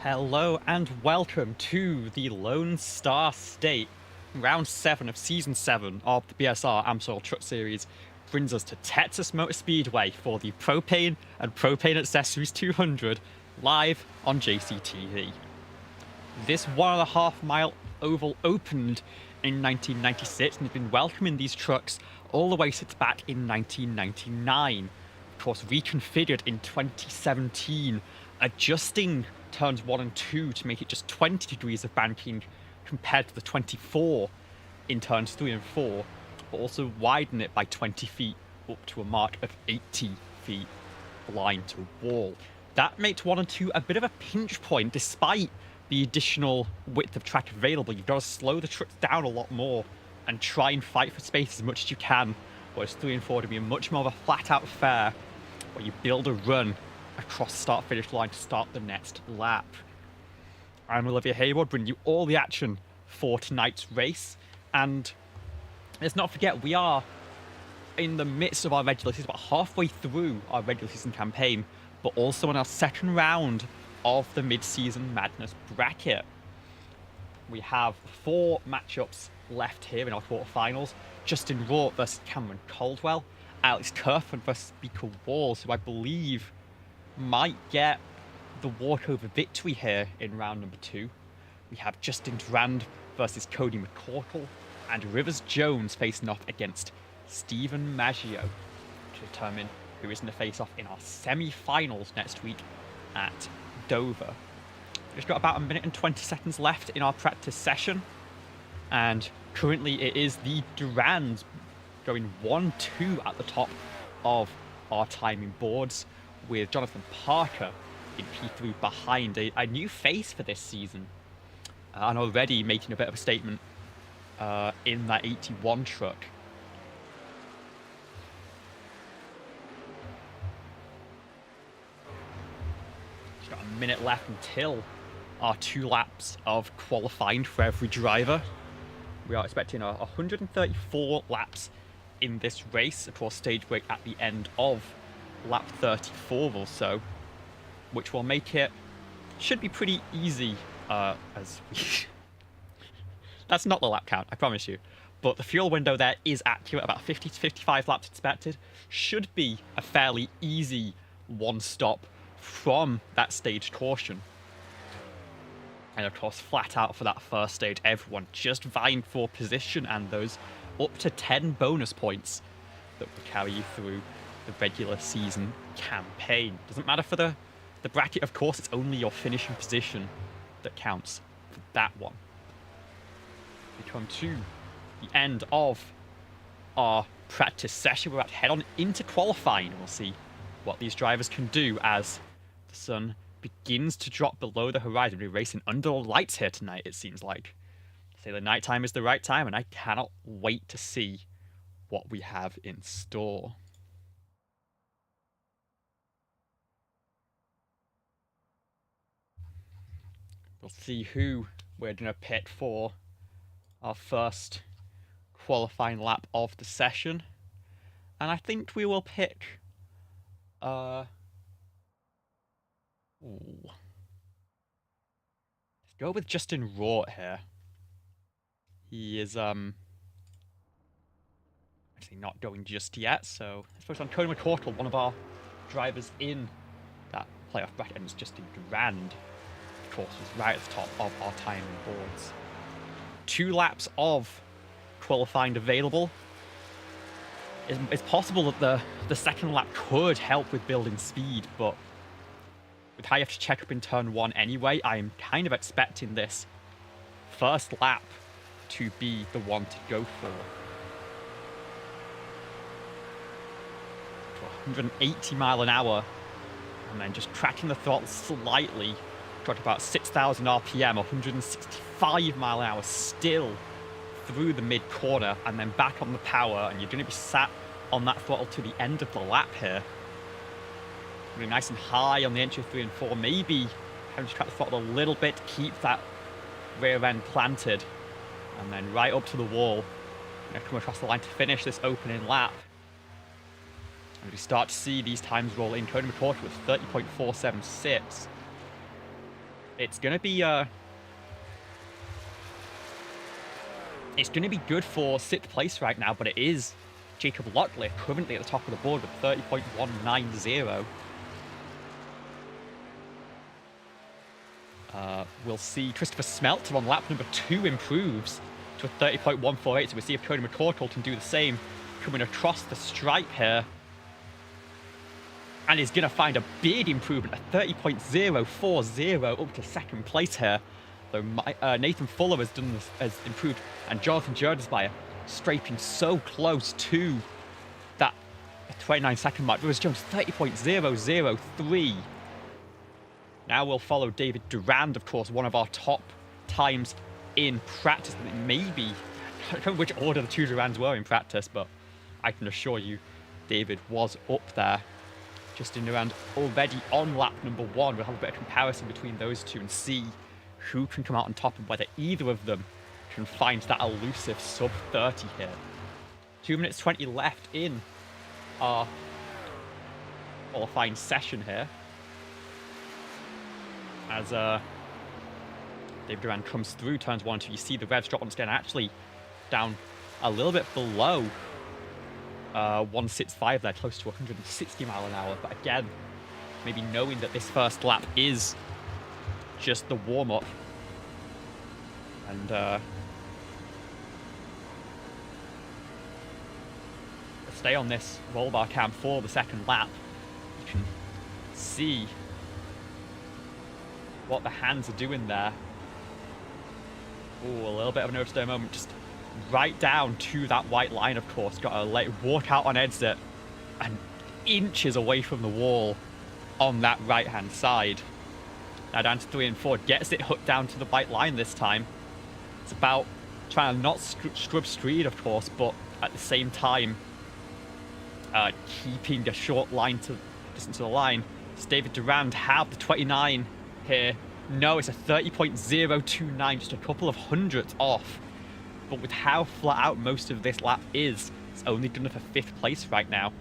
Hello and welcome to the Lone Star State. Round 7 of Season 7 of the BSR AMSOIL Truck Series brings us to Texas Motor Speedway for the Propane and Propane Accessories 200 live on JCTV. This 1.5 mile oval opened in 1996 and has been welcoming these trucks all the way since back in 1999. Of course, reconfigured in 2017, adjusting turns 1 and 2 to make it just 20 degrees of banking compared to the 24 in turns 3 and 4, but also widen it by 20 feet up to a mark of 80 feet line to wall. That makes 1 and 2 a bit of a pinch point. Despite the additional width of track available, you've got to slow the trucks down a lot more and try and fight for space as much as you can, whereas 3 and 4 are to be a much more of a flat-out affair where you build a run across start-finish line to start the next lap. I'm Olivia Hayward, bringing you all the action for tonight's race, and let's not forget we are in the midst of our regular season, about halfway through our regular season campaign, but also in our second round of the mid-season madness bracket. We have 4 matchups left here in our quarterfinals: Justin Raw versus Cameron Caldwell, Alex Kerfman versus Speaker Walls, who I believe might get the walkover victory here in round number 2. We have Justin Durand versus Cody McCorkle, and Rivers Jones facing off against Stephen Maggio to determine who is in the face-off in our semi-finals next week at Dover. We've got about 1 minute and 20 seconds left in our practice session, and currently it is the Durands going 1-2 at the top of our timing boards, with Jonathan Parker in P3 behind, a new face for this season, and already making a bit of a statement in that 81 truck. We've got 1 minute left until our 2 laps of qualifying for every driver. We are expecting 134 laps in this race, of course stage break at the end of lap 34 or so, which will make it, should be pretty easy as we that's not the lap count, I promise you, but the fuel window there is accurate, about 50 to 55 laps expected. Should be a fairly easy one stop from that staged caution. And of course, flat out for that first stage, everyone just vying for position and those up to 10 bonus points that will carry you through the regular season campaign. Doesn't matter for the bracket, of course, it's only your finishing position that counts for that one. We come to the end of our practice session. We're about to head on into qualifying. We'll see what these drivers can do as the sun begins to drop below the horizon. We're racing under the lights here tonight, it seems like. Say the night time is the right time, and I cannot wait to see what we have in store. We'll see who we're going to pick for our first qualifying lap of the session. And I think we will pick let's go with Justin Raw here. He is actually not going just yet, so let's focus on Cody McCorkle, one of our drivers in that playoff bracket, and it's Justin Durand, of course, was right at the top of our timing boards. 2 laps of qualifying available. It's possible that the second lap could help with building speed, but with how you have to check up in turn 1 anyway, I'm kind of expecting this first lap to be the one to go for. To 180 mile an hour, and then just cracking the throttle slightly. Got about 6,000 RPM, 165 mile an hour still through the mid corner, and then back on the power, and you're going to be sat on that throttle to the end of the lap here. Really nice and high on the entry of 3 and 4, maybe having to crack the throttle a little bit to keep that rear end planted, and then right up to the wall. Come across the line to finish this opening lap. And we start to see these times roll in. Cody McCorkle with 30.476. it's going to be good for 6th place right now, but it is Jacob Locklear currently at the top of the board with 30.190. We'll see Christopher Smeltzer on lap number 2 improves to a 30.148, so we'll see if Cody McCorkle can do the same, coming across the stripe here. And he's going to find a big improvement, a 30.040 up to 2nd place here. Though Nathan Fuller has improved, and Jonathan Jerdesmeyer scraping so close to that 29-second mark. Lewis Jones 30.003. Now we'll follow David Durand, of course, one of our top times in practice. Maybe, I don't know which order the two Durands were in practice, but I can assure you David was up there. Justin Durand already on lap number 1. We'll have a bit of comparison between those two and see who can come out on top and whether either of them can find that elusive sub 30 here. 2 minutes 20 left in our qualifying session here. As David Durand comes through turns 1 and 2, you see the revs drop once again, actually down a little bit below 165 there, close to 160 mile an hour. But again, maybe knowing that this first lap is just the warm-up, and stay on this roll bar cam for the 2nd lap. You can see what the hands are doing there. Ooh, a little bit of a nerve stir moment, just right down to that white line, of course. Got to let it walk out on exit and inches away from the wall on that right-hand side. Now down to 3 and 4, gets it hooked down to the white line this time. It's about trying to not scrub speed, of course, but at the same time, keeping a short line to distance to the line. Does David Durand have the 29 here? No, it's a 30.029, just a couple of hundredths off. But with how flat out most of this lap is, it's only good enough for 5th place right now.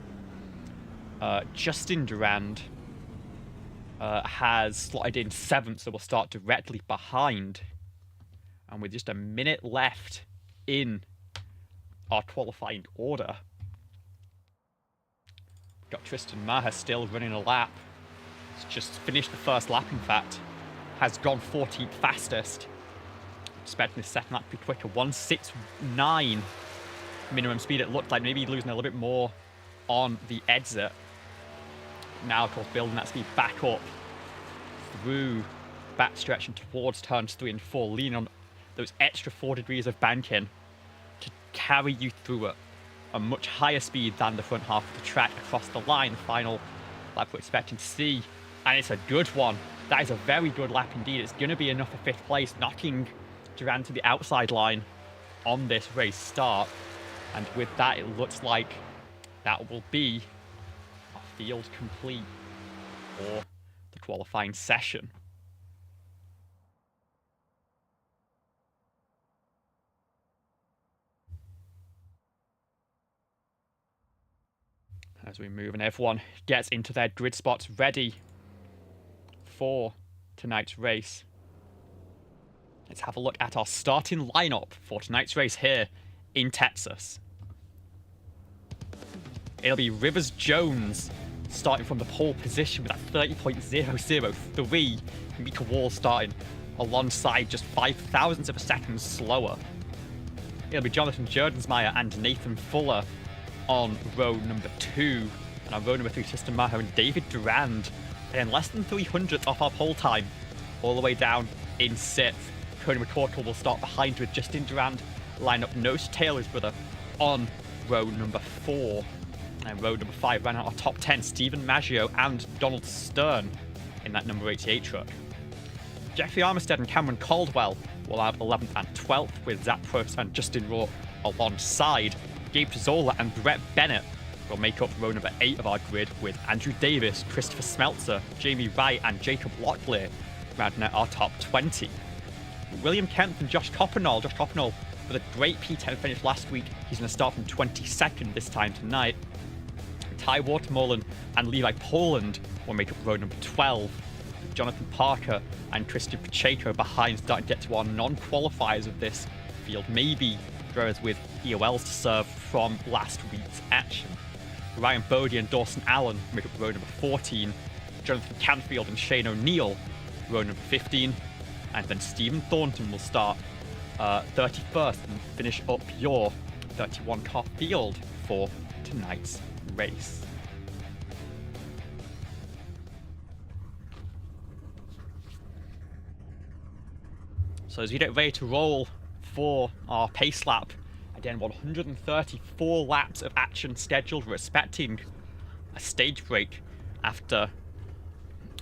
Justin Durand has slotted in 7th, so we'll start directly behind. And with just a minute left in our qualifying order, we've got Tristan Maher still running a lap. He's just finished the first lap, in fact. Has gone 14th fastest. Expecting the 2nd lap to be quicker. 169 minimum speed. It looked like maybe losing a little bit more on the exit. Now, of course, building that speed back up through back stretch and towards turns 3 and 4, leaning on those extra 4 degrees of banking to carry you through at a much higher speed than the front half of the track across the line. The final lap we're expecting to see, and it's a good one. That is a very good lap indeed. It's going to be enough for 5th place, knocking Durand to the outside line on this race start. And with that, it looks like that will be a field complete for the qualifying session. As we move and everyone gets into their grid spots ready for tonight's race. Let's have a look at our starting lineup for tonight's race here in Texas. It'll be Rivers Jones starting from the pole position with a 30.003. Mika Wall starting alongside just 0.005 of a second slower. It'll be Jonathan Jerdensmeyer and Nathan Fuller on row number 2. And on row number 3, Tristan Maher and David Durand. And less than 300 off our pole time, all the way down in 6th. Cody McCorkle will start behind with Justin Durand, line up nose to tail his brother on row number 4. And row number 5 ran out our top 10, Stephen Maggio and Donald Stern in that number 88 truck. Jeffrey Armistead and Cameron Caldwell will have 11th and 12th, with Zach Probst and Justin Rohr alongside. Gabe Zola and Brett Bennett will make up row number 8 of our grid, with Andrew Davis, Christopher Smeltzer, Jamie Wright and Jacob Locklear rounding out our top 20. William Kemp and Josh Coppenall. Josh Coppenall with a great P10 finish last week. He's going to start from 22nd this time tonight. Ty Watermolen and Levi Poland will make up row number 12. Jonathan Parker and Christian Pacheco behind, starting to get to our non-qualifiers of this field. Maybe drivers with EOLs to serve from last week's action. Ryan Bodie and Dawson Allen make up row number 14. Jonathan Canfield and Shane O'Neill, row number 15. And then Stephen Thornton will start 31st and finish up your 31-car field for tonight's race. So as we get ready to roll for our pace lap, again 134 laps of action scheduled, respecting a stage break after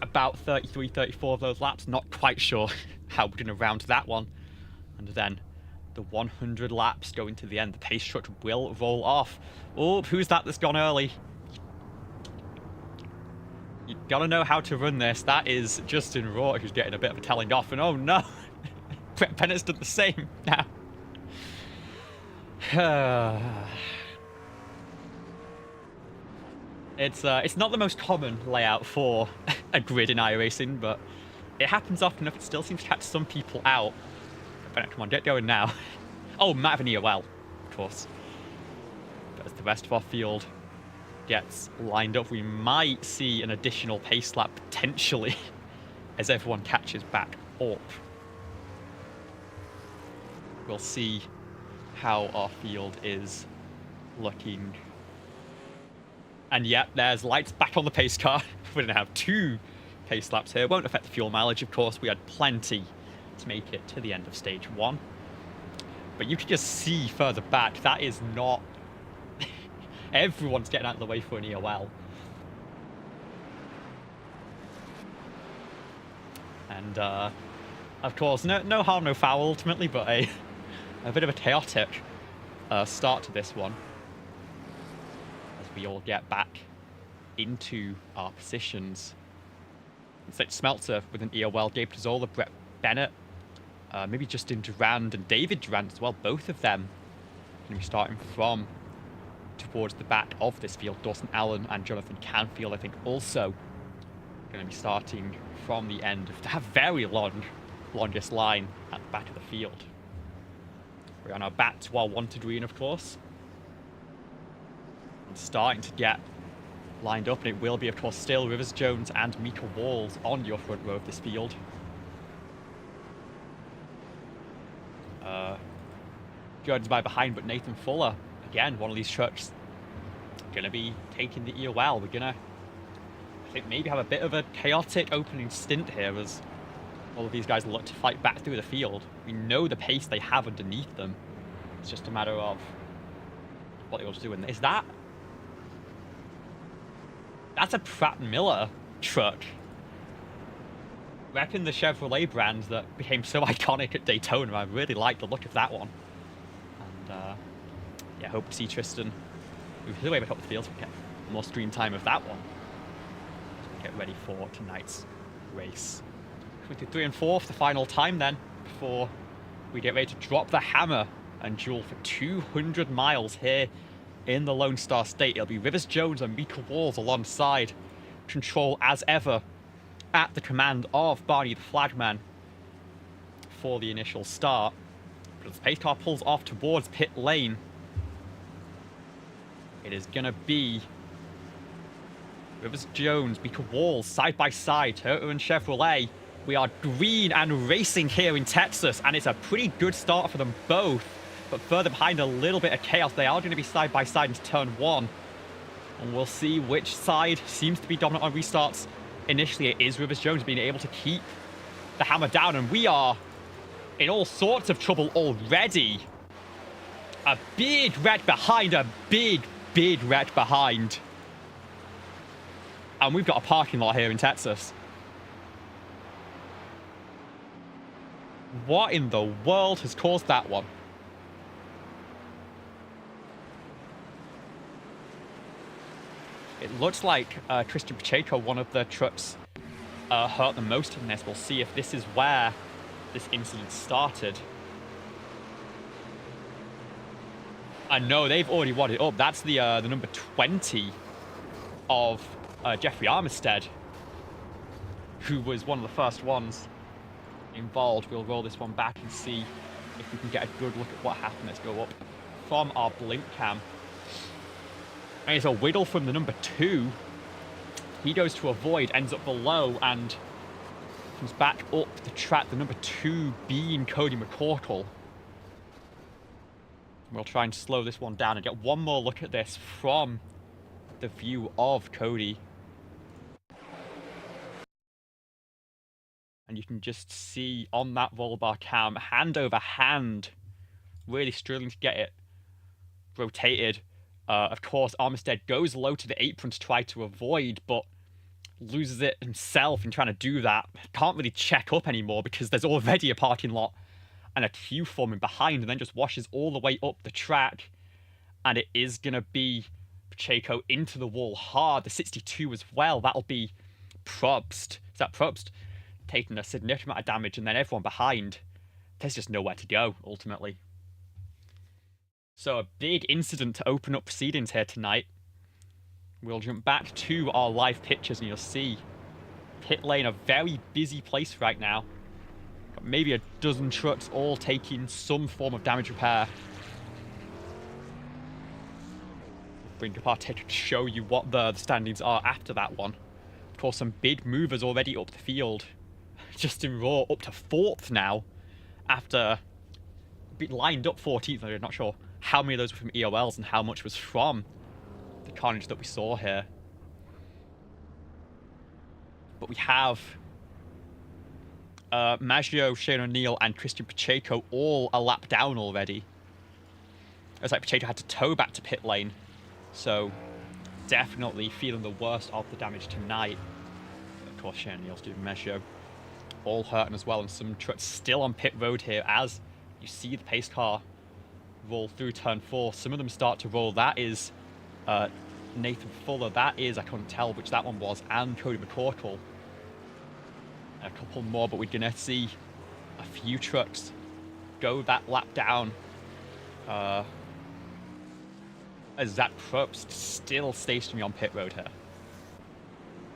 about 34 of those laps. Not quite sure how we're going to round that one. And then the 100 laps going to the end. The pace truck will roll off. Oh, who's that that's gone early? You gotta know how to run this. That is Justin Rohr, who's getting a bit of a telling off. And oh no, Brett Bennett's done the same now. It's not the most common layout for a grid in iRacing, but it happens often enough. It still seems to catch some people out. Bennett, come on, get going now. Oh, might have an EOL, of course. But as the rest of our field gets lined up, we might see an additional pace lap potentially as everyone catches back up. We'll see how our field is looking. And yep, there's lights back on the pace car. We're going to have 2 pace laps here. Won't affect the fuel mileage, of course. We had plenty to make it to the end of stage 1. But you can just see further back, that is not... Everyone's getting out of the way for an EOL. And, of course, no harm, no foul, ultimately, but a bit of a chaotic start to this one. As we all get back into our positions. It's Smeltzer with an EOL, Gabe Piazzolla, Brett Bennett, maybe Justin Durand and David Durand as well. Both of them going to be starting from towards the back of this field. Dawson Allen and Jonathan Canfield, I think, also going to be starting from the end of that very longest line at the back of the field. We're on our back to our wanted green, of course. And starting to get lined up, and it will be, of course, still Rivers Jones and Mika Walls on your front row of this field. Jones by behind, but Nathan Fuller, again, one of these trucks, going to be taking the EOL. We're going to, I think, maybe have a bit of a chaotic opening stint here as all of these guys look to fight back through the field. We know the pace they have underneath them. It's just a matter of what they want to do. And is that... That's a Pratt Miller truck. Repping the Chevrolet brand that became so iconic at Daytona. I really like the look of that one. And yeah, hope to see Tristan move his way back up the field so we get more stream time of that one. As we get ready for tonight's race. 23 and 4 for the final time then, before we get ready to drop the hammer and duel for 200 miles here in the Lone Star State. It'll be Rivers Jones and Mika Walls alongside control as ever at the command of Barney the Flagman for the initial start. But as the pace car pulls off towards pit lane, it is going to be Rivers Jones, Mika Walls side by side, Toyota and Chevrolet. We are green and racing here in Texas, and it's a pretty good start for them both. But further behind, a little bit of chaos. They are going to be side by side into turn 1. And we'll see which side seems to be dominant on restarts. Initially, it is Rivers Jones being able to keep the hammer down. And we are in all sorts of trouble already. A big wreck behind, a big wreck behind. And we've got a parking lot here in Texas. What in the world has caused that one? It looks like Christian Pacheco, one of the trucks, hurt the most in this. We'll see if this is where this incident started. And no, they've already wadded up. That's the number 20 of Jeffrey Armistead. who was one of the first ones involved. We'll roll this one back and see if we can get a good look at what happened. Let's go up from our blink cam. And it's a whittle from the number 2. He goes to avoid, ends up below, and comes back up the track. The number 2 being Cody McCorkle. We'll try and slow this one down and get one more look at this from the view of Cody. And you can just see on that roll bar cam, hand over hand, really struggling to get it rotated. Of course, Armistead goes low to the apron to try to avoid, but loses it himself in trying to do that. Can't really check up anymore because there's already a parking lot and a queue forming behind, and then just washes all the way up the track. And it is going to be Pacheco into the wall hard. The 62 as well. That'll be Probst. Is that Probst? Taking a significant amount of damage, and then everyone behind. There's just nowhere to go, ultimately. So a big incident to open up proceedings here tonight. We'll jump back to our live pictures, and you'll see pit lane, a very busy place right now. Got maybe a dozen trucks all taking some form of damage repair. Bring up our ticker to show you what the standings are after that one. Of course, some big movers already up the field. Justin Raw up to 4th now, after being lined up 14th. I'm not sure how many of those were from EOLs and how much was from the carnage that we saw here. But we have Maggio, Shane O'Neill, and Christian Pacheco all a lap down already. It was like Pacheco had to tow back to pit lane, so definitely feeling the worst of the damage tonight. But of course, Shane O'Neill's doing Maggio all hurting as well, and some trucks still on pit road here as you see the pace car roll through turn 4. Some of them start to roll. That is Nathan Fuller. That is, I couldn't tell which that one was, and Cody McCorkle. A couple more, but we're gonna see a few trucks go that lap down. As Zach Probst still stationary on pit road here.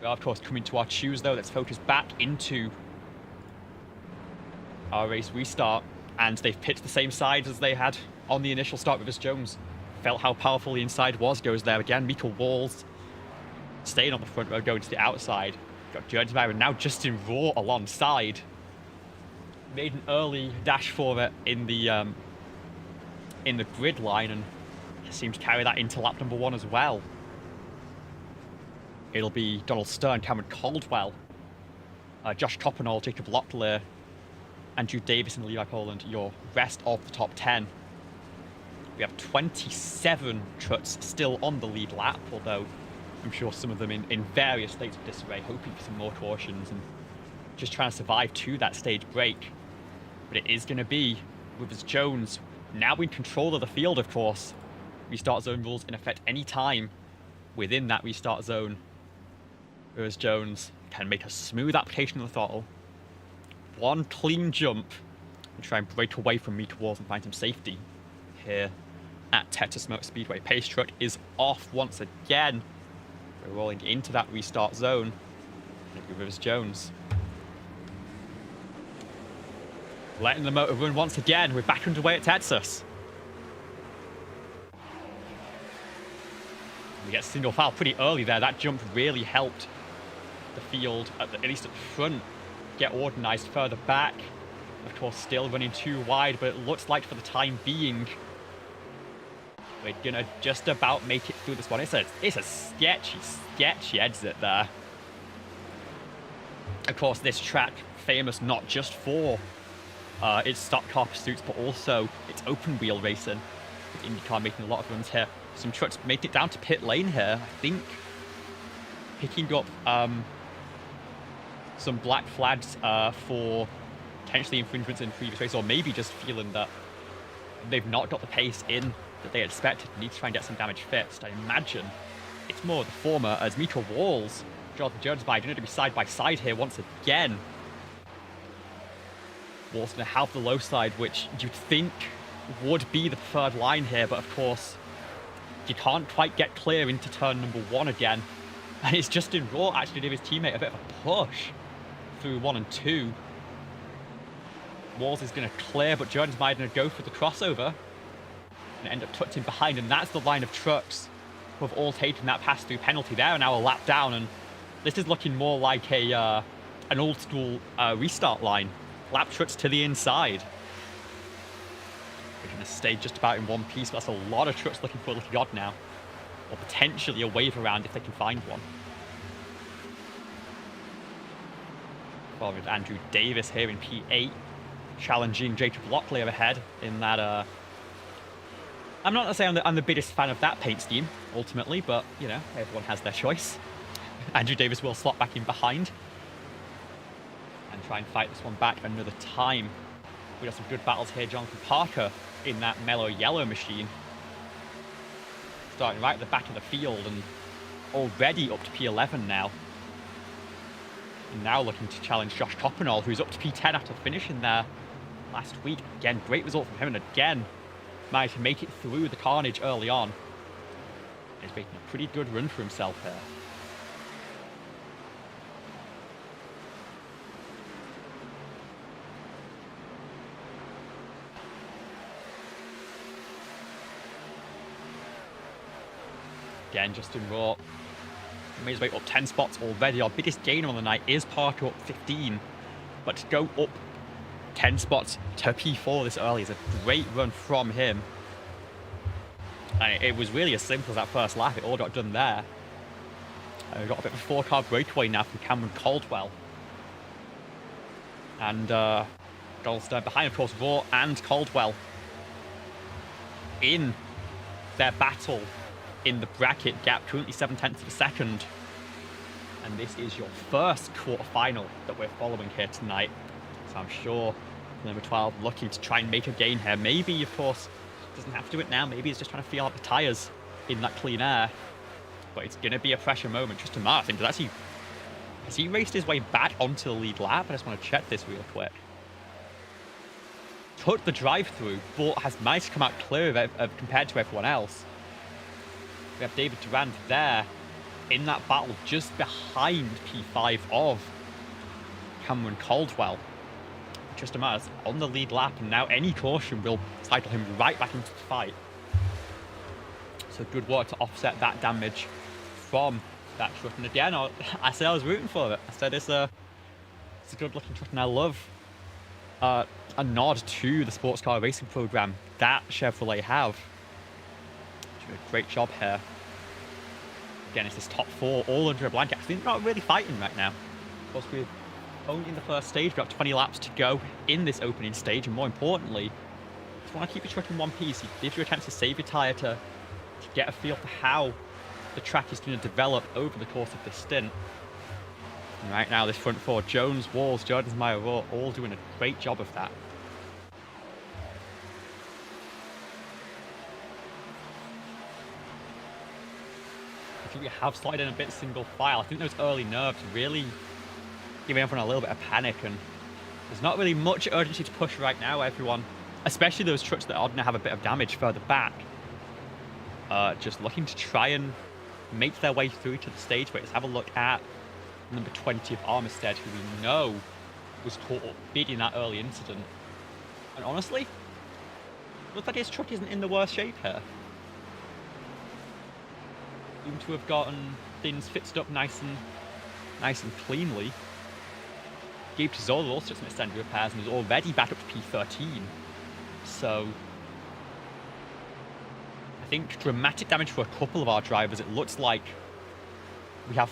We are, of course, coming to our choose though. Let's focus back into our race restart, and they've picked the same side as they had on the initial start. Rivers Jones felt how powerful the inside was, goes there again. Mika Walls staying on the front row, going to the outside. Got Jordan Byron, now Justin Raw alongside. Made an early dash for it in the grid line, and seemed to carry that into lap number 1 as well. It'll be Donald Stern, Cameron Caldwell, Josh Coppenall, Jacob Locklear, Andrew Davis and Levi Poland, your rest of the top 10. We have 27 trucks still on the lead lap, although I'm sure some of them in various states of disarray, hoping for some more cautions and just trying to survive to that stage break. But it is going to be Rivers Jones now in control of the field, of course. Restart zone rules in effect any time within that restart zone. Rivers Jones can make a smooth application of the throttle. One clean jump and try and break away from Mika Walls and find some safety here at Texas Motor Speedway. Pace truck is off once again. We're rolling into that restart zone. It'll be Rivers Jones letting the motor run once again. We're back underway at Texas. We get single file pretty early there. That jump really helped the field, at least at the front, get organised further back. Of course, still running too wide, but it looks like for the time being, we're gonna just about make it through this one. It's a sketchy exit there. Of course, this track famous not just for its stock car pursuits, but also its open wheel racing. With IndyCar making a lot of runs here. Some trucks making it down to pit lane here. I think picking up some black flags for potentially infringements in previous races, or maybe just feeling that they've not got the pace in that they expected, need to try and get some damage fixed. I imagine it's more the former, as Mika Walls, Jonathan Jones by going to be side by side here once again. Walls going to have the low side, which you'd think would be the preferred line here, but of course you can't quite get clear into turn number 1 again. And it's Justin Raw actually giving his teammate a bit of a push through 1 and 2. Walls is going to clear, but Jordan's going to go for the crossover and end up tucked in behind, and that's the line of trucks who have all taken that pass-through penalty. They're now a lap down, and this is looking more like an old-school restart line. Lap trucks to the inside. We're going to stay just about in one piece, but that's a lot of trucks looking for a lucky odd now, or potentially a wave around if they can find one. With Andrew Davis here in P8, challenging Jacob Locklear ahead in that. I'm not going to say I'm the biggest fan of that paint scheme, ultimately, but, you know, everyone has their choice. Andrew Davis will slot back in behind and try and fight this one back another time. We got some good battles here. Jonathan Parker in that mellow yellow machine, starting right at the back of the field and already up to P11 now. And now looking to challenge Josh Coppenall, who's up to P10 after finishing there last week. Again, great result from him, and again, managed to make it through the carnage early on. He's making a pretty good run for himself here. Again, Justin Raw made his way up 10 spots already. Our biggest gainer on the night is Parker up 15, but to go up 10 spots to P4 this early is a great run from him. And it was really as simple as that first lap. It all got done there. We've got a bit of a 4-car breakaway now from Cameron Caldwell. And Goldstone behind, of course, Raw and Caldwell in their battle in the bracket gap, currently 7/10 of a second. And this is your first quarterfinal that we're following here tonight. So I'm sure number 12 looking to try and make a gain here. Maybe, of course, doesn't have to do it now. Maybe he's just trying to feel out the tyres in that clean air. But it's going to be a pressure moment. Justin Martin, has he raced his way back onto the lead lap? I just want to check this real quick. Took the drive-through, but has managed to come out clear compared to everyone else. We have David Durand there in that battle just behind P5 of Cameron Caldwell. Just a matter on the lead lap, and now any caution will cycle him right back into the fight. So good work to offset that damage from that truck. And again, I said I was rooting for it. I said it's a good looking truck, and I love a nod to the sports car racing program that Chevrolet have. Doing a great job here. Again, it's this top 4 all under a blanket. I think they're not really fighting right now. Of course, we're only in the first stage. We've got 20 laps to go in this opening stage, and more importantly, just want to keep your truck in one piece. You give you a chance to save your tyre to get a feel for how the track is going to develop over the course of this stint. And right now, this front 4, Jones, Walls, Jordans, Meyer, Raw, all doing a great job of that. I think we have slid in a bit single file. I think those early nerves really giving everyone a little bit of panic, and there's not really much urgency to push right now, everyone, especially those trucks that are going to have a bit of damage further back. Just looking to try and make their way through to the stage where let's have a look at number 20 of Armistead, who we know was caught up big in that early incident. And honestly, looks like his truck isn't in the worst shape here. Seem to have gotten things fixed up nice and cleanly. Gabe Tizola also did some extended repairs and is already back up to P13. So I think dramatic damage for a couple of our drivers. It looks like we have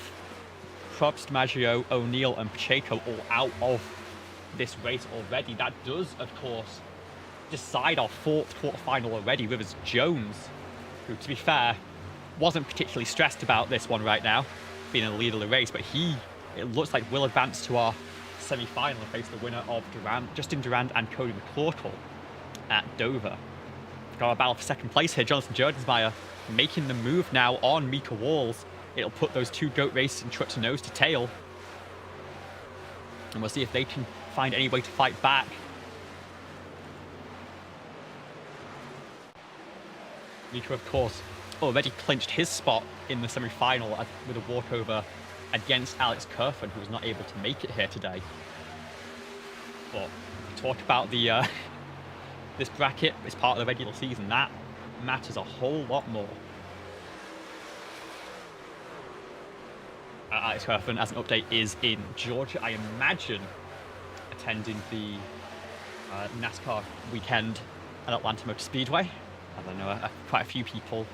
Probst, Maggio, O'Neill and Pacheco all out of this race already. That does, of course, decide our 4th quarterfinal already. Rivers Jones, who, to be fair, wasn't particularly stressed about this one right now, being in the lead of the race, but it looks like will advance to our semi-final and face the winner of Justin Durand and Cody McCorkle at Dover. Got a battle for second place here. Jonathan Jordensmeyer making the move now on Mika Walls. It'll put those 2 GOAT racing trucks nose to tail. And we'll see if they can find any way to fight back. Mika, of course, already clinched his spot in the semi-final with a walkover against Alex Kerfen, who was not able to make it here today. But we talk about the this bracket as part of the regular season, that matters a whole lot more. Alex Kerfen, as an update, is in Georgia, I imagine, attending the NASCAR weekend at Atlanta Motor Speedway. And I know quite a few people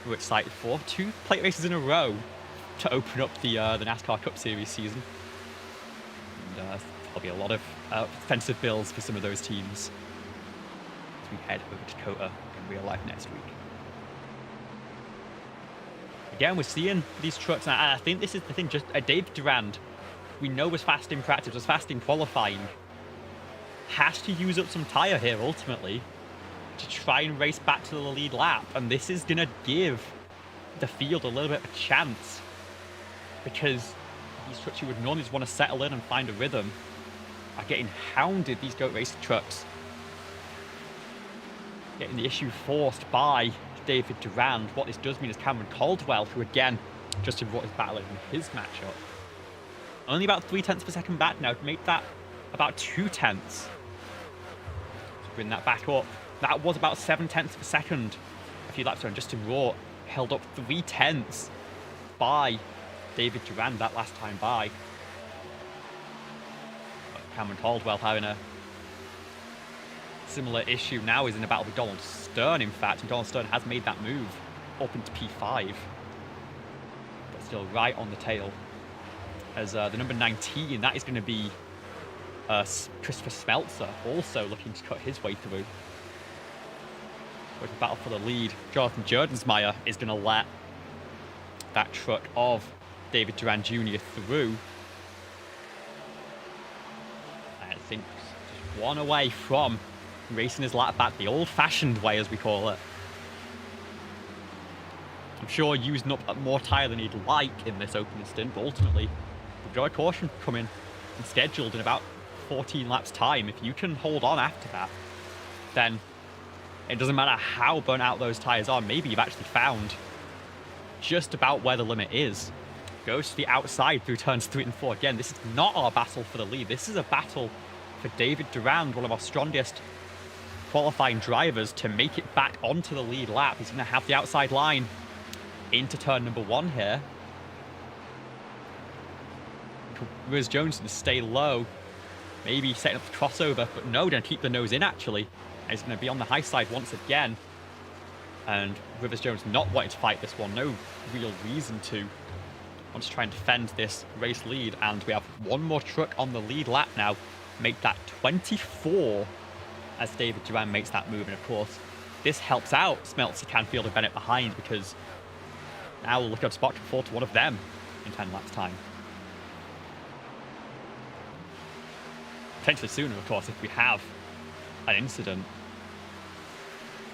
who are excited for 2 plate races in a row to open up the NASCAR Cup Series season. And there'll be a lot of offensive bills for some of those teams as we head over to Dakota in real life next week. Again, we're seeing these trucks, and I think this is the thing, just David Durand, we know was fast in practice, was fast in qualifying, has to use up some tyre here ultimately to try and race back to the lead lap, and this is going to give the field a little bit of a chance, because these trucks you would normally just want to settle in and find a rhythm are getting hounded, these GOAT Racing trucks, getting the issue forced by David Durand. What this does mean is Cameron Caldwell, who again just brought his battle in his matchup, only about 0.3 seconds back now, to make that about 0.2. To bring that back up, that was about 0.7 seconds a few laps ago, and Justin Raw held up 0.3 by David Durand that last time by. But Cameron Caldwell having a similar issue now, is in a battle with Donald Stern, in fact, and Donald Stern has made that move up into P5, but still right on the tail as the number 19, that is going to be Christopher Smeltzer, also looking to cut his way through. With the battle for the lead, Jonathan Jerdensmeyer is going to let that truck of David Durand Jr. through. I think just one away from racing his lap back the old-fashioned way, as we call it. I'm sure using up more tyre than he'd like in this opening stint, but ultimately, the joy caution coming and scheduled in about 14 laps time. If you can hold on after that, then it doesn't matter how burnt out those tyres are. Maybe you've actually found just about where the limit is. Goes to the outside through turns 3 and 4. Again, this is not our battle for the lead. This is a battle for David Durand, one of our strongest qualifying drivers, to make it back onto the lead lap. He's going to have the outside line into turn number 1 here. Riz Jones to stay low, maybe setting up the crossover, but no, going to keep the nose in actually. And he's going to be on the high side once again. And Rivers Jones not wanting to fight this one, no real reason to. Wants to try and defend this race lead, and we have one more truck on the lead lap now. Make that 24 as David Durand makes that move. And of course, this helps out Smeltzer, Canfield, and Bennett behind, because now we'll look up spot to fall to one of them in 10 laps time. Potentially sooner, of course, if we have an incident.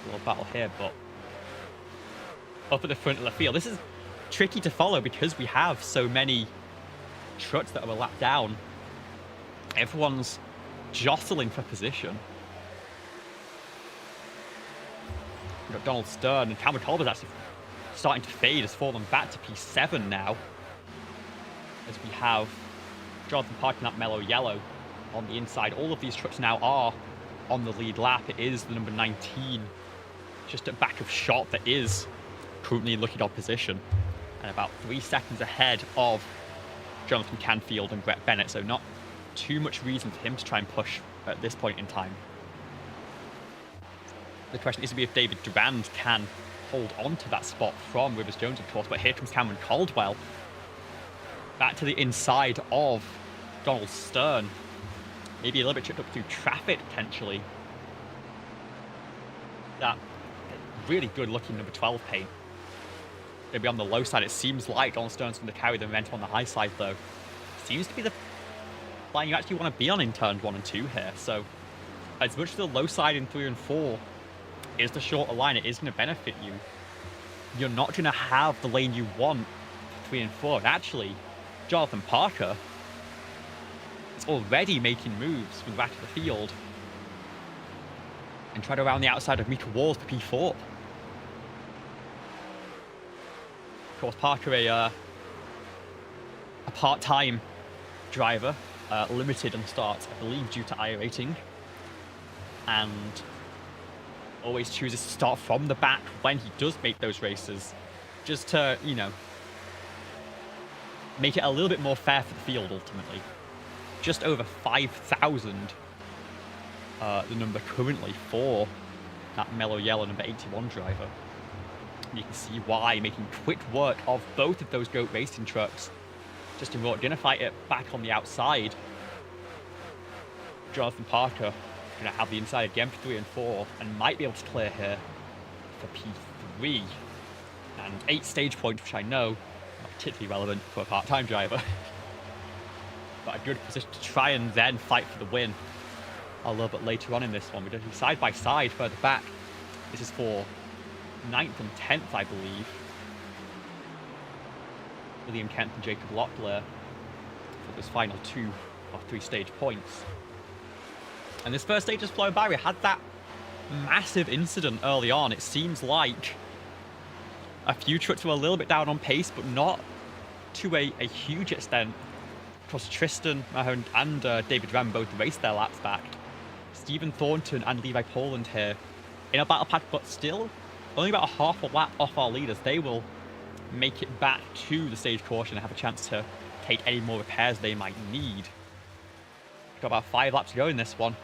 A little battle here, but up at the front of the field. This is tricky to follow because we have so many trucks that are a lap down. Everyone's jostling for position. We've got Donald Stern, and Cameron Colbert's actually starting to fade, has fallen back to P7 now. As we have Jonathan Park in that mellow yellow on the inside. All of these trucks now are on the lead lap. It is the number 19, just at back of shot, that is currently looking at position, and about 3 seconds ahead of Jonathan Canfield and Brett Bennett, so not too much reason for him to try and push at this point in time. The question is to be if David Durand can hold on to that spot from Rivers Jones, of course, but here comes Cameron Caldwell back to the inside of Donald Stern. Maybe a little bit tripped up through traffic, potentially. That really good looking number 12 paint. Going to be on the low side. It seems like Donald Stern's going to carry the momentum on the high side, though. Seems to be the line you actually want to be on in turns 1 and 2 here. So, as much as the low side in 3 and 4 is the shorter line, it is going to benefit you. You're not going to have the lane you want for 3 and 4. And actually, Jonathan Parker is already making moves from the back of the field and try to round the outside of Mika Walls for P4. Of course, Parker, a a part-time driver, limited on the start, I believe, due to iRacing, and always chooses to start from the back when he does make those races, just to, you know, make it a little bit more fair for the field, ultimately. Just over 5,000, the number currently for that mellow yellow number 81 driver. And you can see why, making quick work of both of those GOAT racing trucks. Justin Rourke gonna fight it back on the outside. Jonathan Parker gonna have the inside again for 3 and 4, and might be able to clear here for P3. And 8 stage points, which I know not particularly relevant for a part-time driver. But a good position to try and then fight for the win a little bit later on in this one. We're going to be side by side further back. This is for 9th and 10th, I believe. William Kent and Jacob Locklear for those final 2 or 3 stage points. And this first stage is flown by. We had that massive incident early on. It seems like a few trucks were a little bit down on pace, but not to a huge extent. Of course, Tristan Mahone and David Ram both raced their laps back. Stephen Thornton and Levi Poland here in a battle pack, but still only about a half a lap off our leaders. They will make it back to the stage caution and have a chance to take any more repairs they might need. Got about 5 laps to go in this one.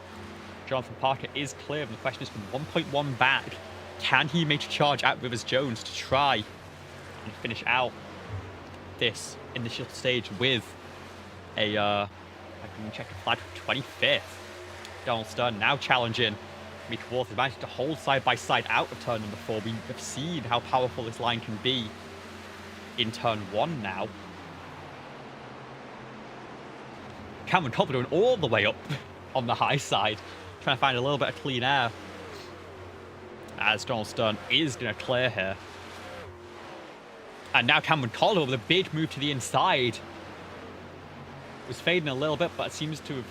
Jonathan Parker is clear, and the question is, from 1.1 back, can he make a charge at Rivers Jones to try and finish out this initial stage with a I can check a flag for 25th. Donald Stern now challenging Mika Wolf. He managed to hold side by side out of turn number 4. We have seen how powerful this line can be in turn 1 now. Cameron Copper going all the way up on the high side, trying to find a little bit of clean air, as Donald Stern is going to clear here. And now Cameron Caldwell with a big move to the inside. Was fading a little bit, but seems to have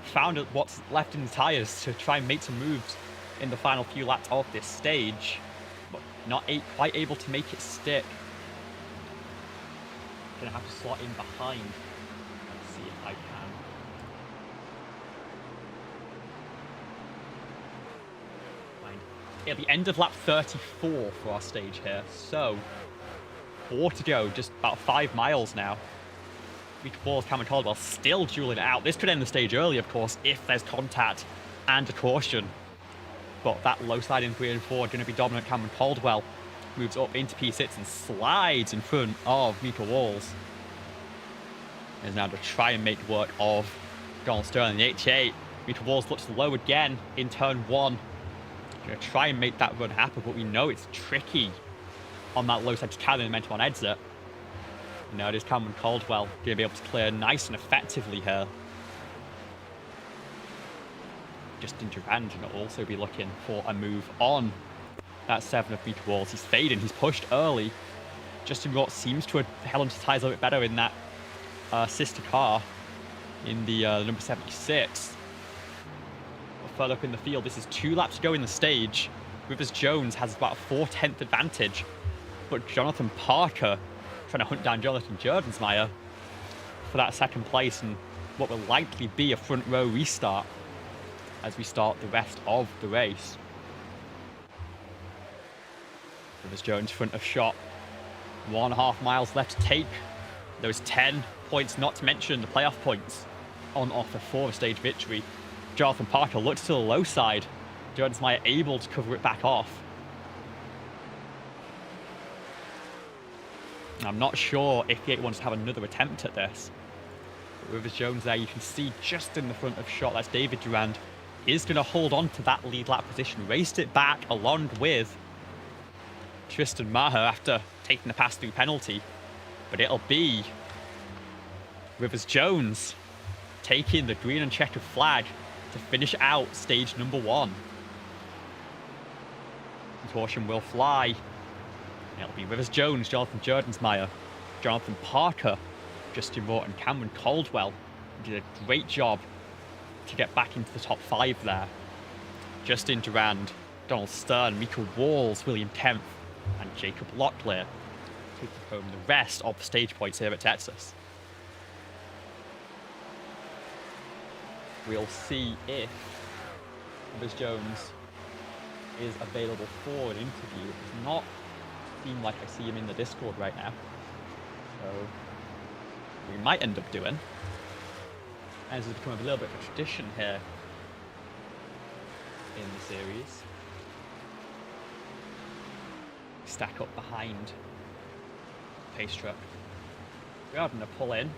found what's left in the tyres to try and make some moves in the final few laps of this stage, but not quite able to make it stick. Gonna have to slot in behind. Let's see if I can. It'll be end of lap 34 for our stage here, so 4 to go, just about 5 miles now. Mika Balls, Cameron Caldwell still dueling it out. This could end the stage early, of course, if there's contact and a caution. But that low side in 3 and 4 going to be dominant. Cameron Caldwell moves up into P6 and slides in front of Mika Walls. Is now to try and make work of Donald Stern in the 88. Mika Walls looks low again in turn 1. Going to try and make that run happen, but we know it's tricky on that low side to carry the momentum on exit. And now it is Cameron Caldwell going to be able to clear nice and effectively here. Justin Durand going to also be looking for a move on that 7 of Mika Walls. He's fading, he's pushed early. Justin Rourke seems to have held onto ties a little bit better in that sister car in the number 76. Further up in the field, this is 2 laps to go in the stage. Rivers Jones has about a 4/10 advantage, but Jonathan Parker trying to hunt down Jonathan Jerdensmeyer for that 2nd place and what will likely be a front row restart as we start the rest of the race. Rivers Jones front of shot. 1.5 miles left to take. Those 10 points, not to mention the playoff points, on offer for a stage victory. Jonathan Parker looks to the low side. Jerdensmeyer able to cover it back off. I'm not sure if Gate wants to have another attempt at this. But Rivers Jones there, you can see just in the front of shot, that's David Durand, is going to hold on to that lead lap position. Raced it back along with Tristan Maher after taking the pass-through penalty. But it'll be Rivers Jones taking the green and checkered flag to finish out stage number 1. Caution will fly. It'll be Rivers Jones, Jonathan Jerdensmeyer, Jonathan Parker, Justin Rourke and Cameron Caldwell. Did a great job to get back into the top 5 there. Justin Durand, Donald Stern, Mika Walls, William Kempf and Jacob Locklear taking home the rest of the stage points here at Texas. We'll see if Rivers Jones is available for an interview. It does not seem like I see him in the Discord right now. So we might end up doing, as has become a little bit of a tradition here in the series. Stack up behind Pace Truck. We are going to pull in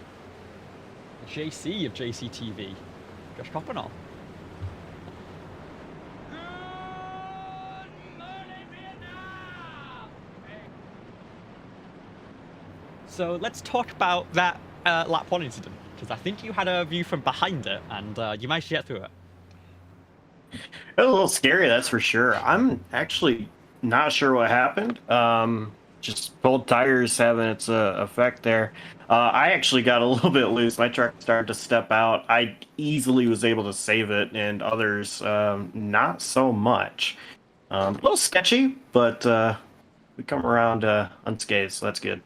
the JC of JCTV, Josh Coppenall. So let's talk about that lap 1 incident, because I think you had a view from behind it, and you managed to get through it. It was a little scary, that's for sure. I'm actually not sure what happened. Just cold tires having its effect there. I actually got a little bit loose. My truck started to step out. I easily was able to save it, and others not so much. A little sketchy, but we come around unscathed, so that's good.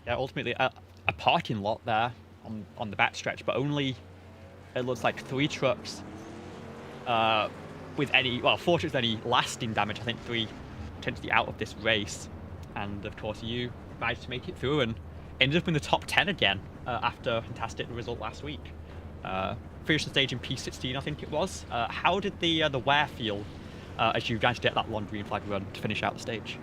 Yeah, ultimately a parking lot there on the backstretch, but only, it looks like 3 trucks with any, well, 4 trucks with any lasting damage. I think 3 potentially out of this race. And of course you managed to make it through and ended up in the top 10 again after a fantastic result last week. Finished the stage in P16, I think it was. How did the wear feel as you managed to get that long green flag run to finish out the stage?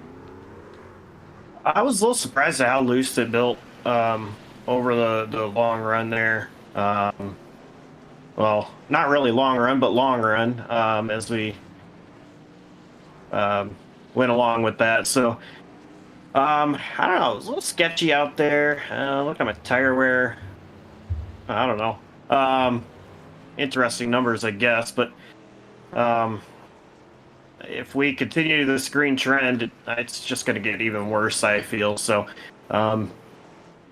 I was a little surprised at how loose it built over the long run there. Well, not really long run, but long run as we went along with that. So, I don't know. It was a little sketchy out there. Look at my tire wear. I don't know. Interesting numbers, I guess. But if we continue this green trend, it's just going to get even worse, I feel. So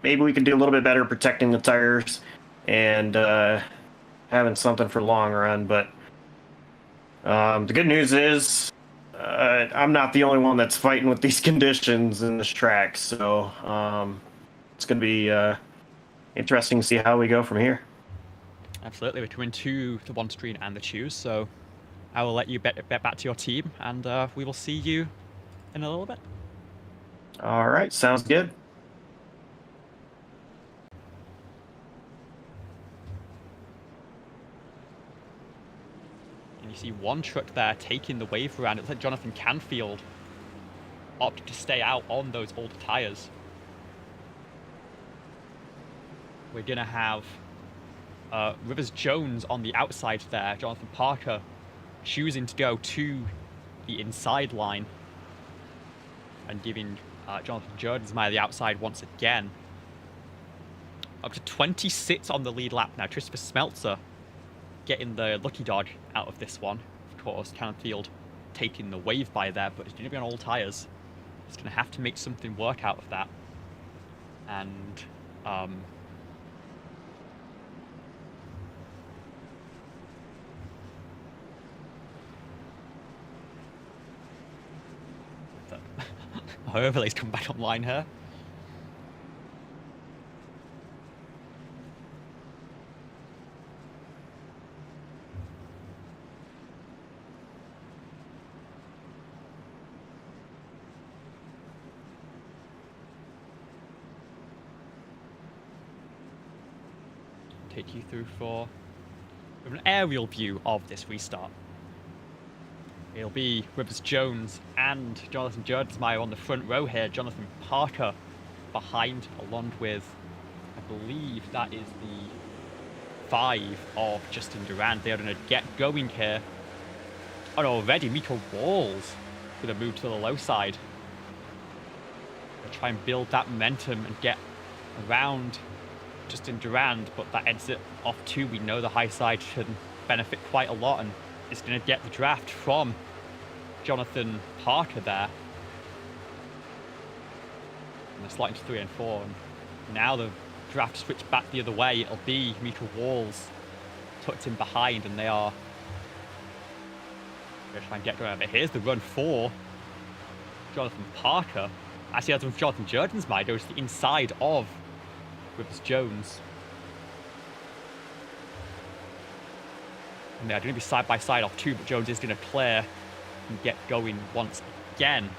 maybe we can do a little bit better protecting the tires and having something for long run. But the good news is I'm not the only one that's fighting with these conditions in this track. So it's going to be interesting to see how we go from here. Absolutely, we're coming to the one screen and the choose, so I will let you bet back to your team, and we will see you in a little bit. All right, sounds good. And you see one truck there taking the wave around. It looks like Jonathan Canfield opted to stay out on those older tires. We're going to have Rivers Jones on the outside there, Jonathan Parker choosing to go to the inside line and giving Jonathan Jordensmeyer the outside once again. Up to 26 on the lead lap now. Christopher Smeltzer getting the lucky dog out of this one. Of course, Canfield taking the wave by there, but it's going to be on all tyres. It's going to have to make something work out of that. And our overlay's come back online here. Take you through for an aerial view of this restart. It'll be Rivers Jones and Jonathan Jordensmeyer on the front row here. Jonathan Parker behind, along with, I believe that is the 5 of Justin Durand. They are going to get going here. Oh no, already Miko Walls going to move to the low side. They'll try and build that momentum and get around Justin Durand, but that exit off 2, we know the high side should benefit quite a lot, and it's going to get the draft from Jonathan Parker there. And they're sliding to 3 and 4, and now the draft switched back the other way. It'll be Mika Walls tucked in behind, and they are going to try and get going. But here's the run for Jonathan Parker. Actually, that's with Jonathan Jordensmeyer goes to the inside of Rivers Jones. And they're going to be side by side off 2, but Jones is going to clear and get going once again.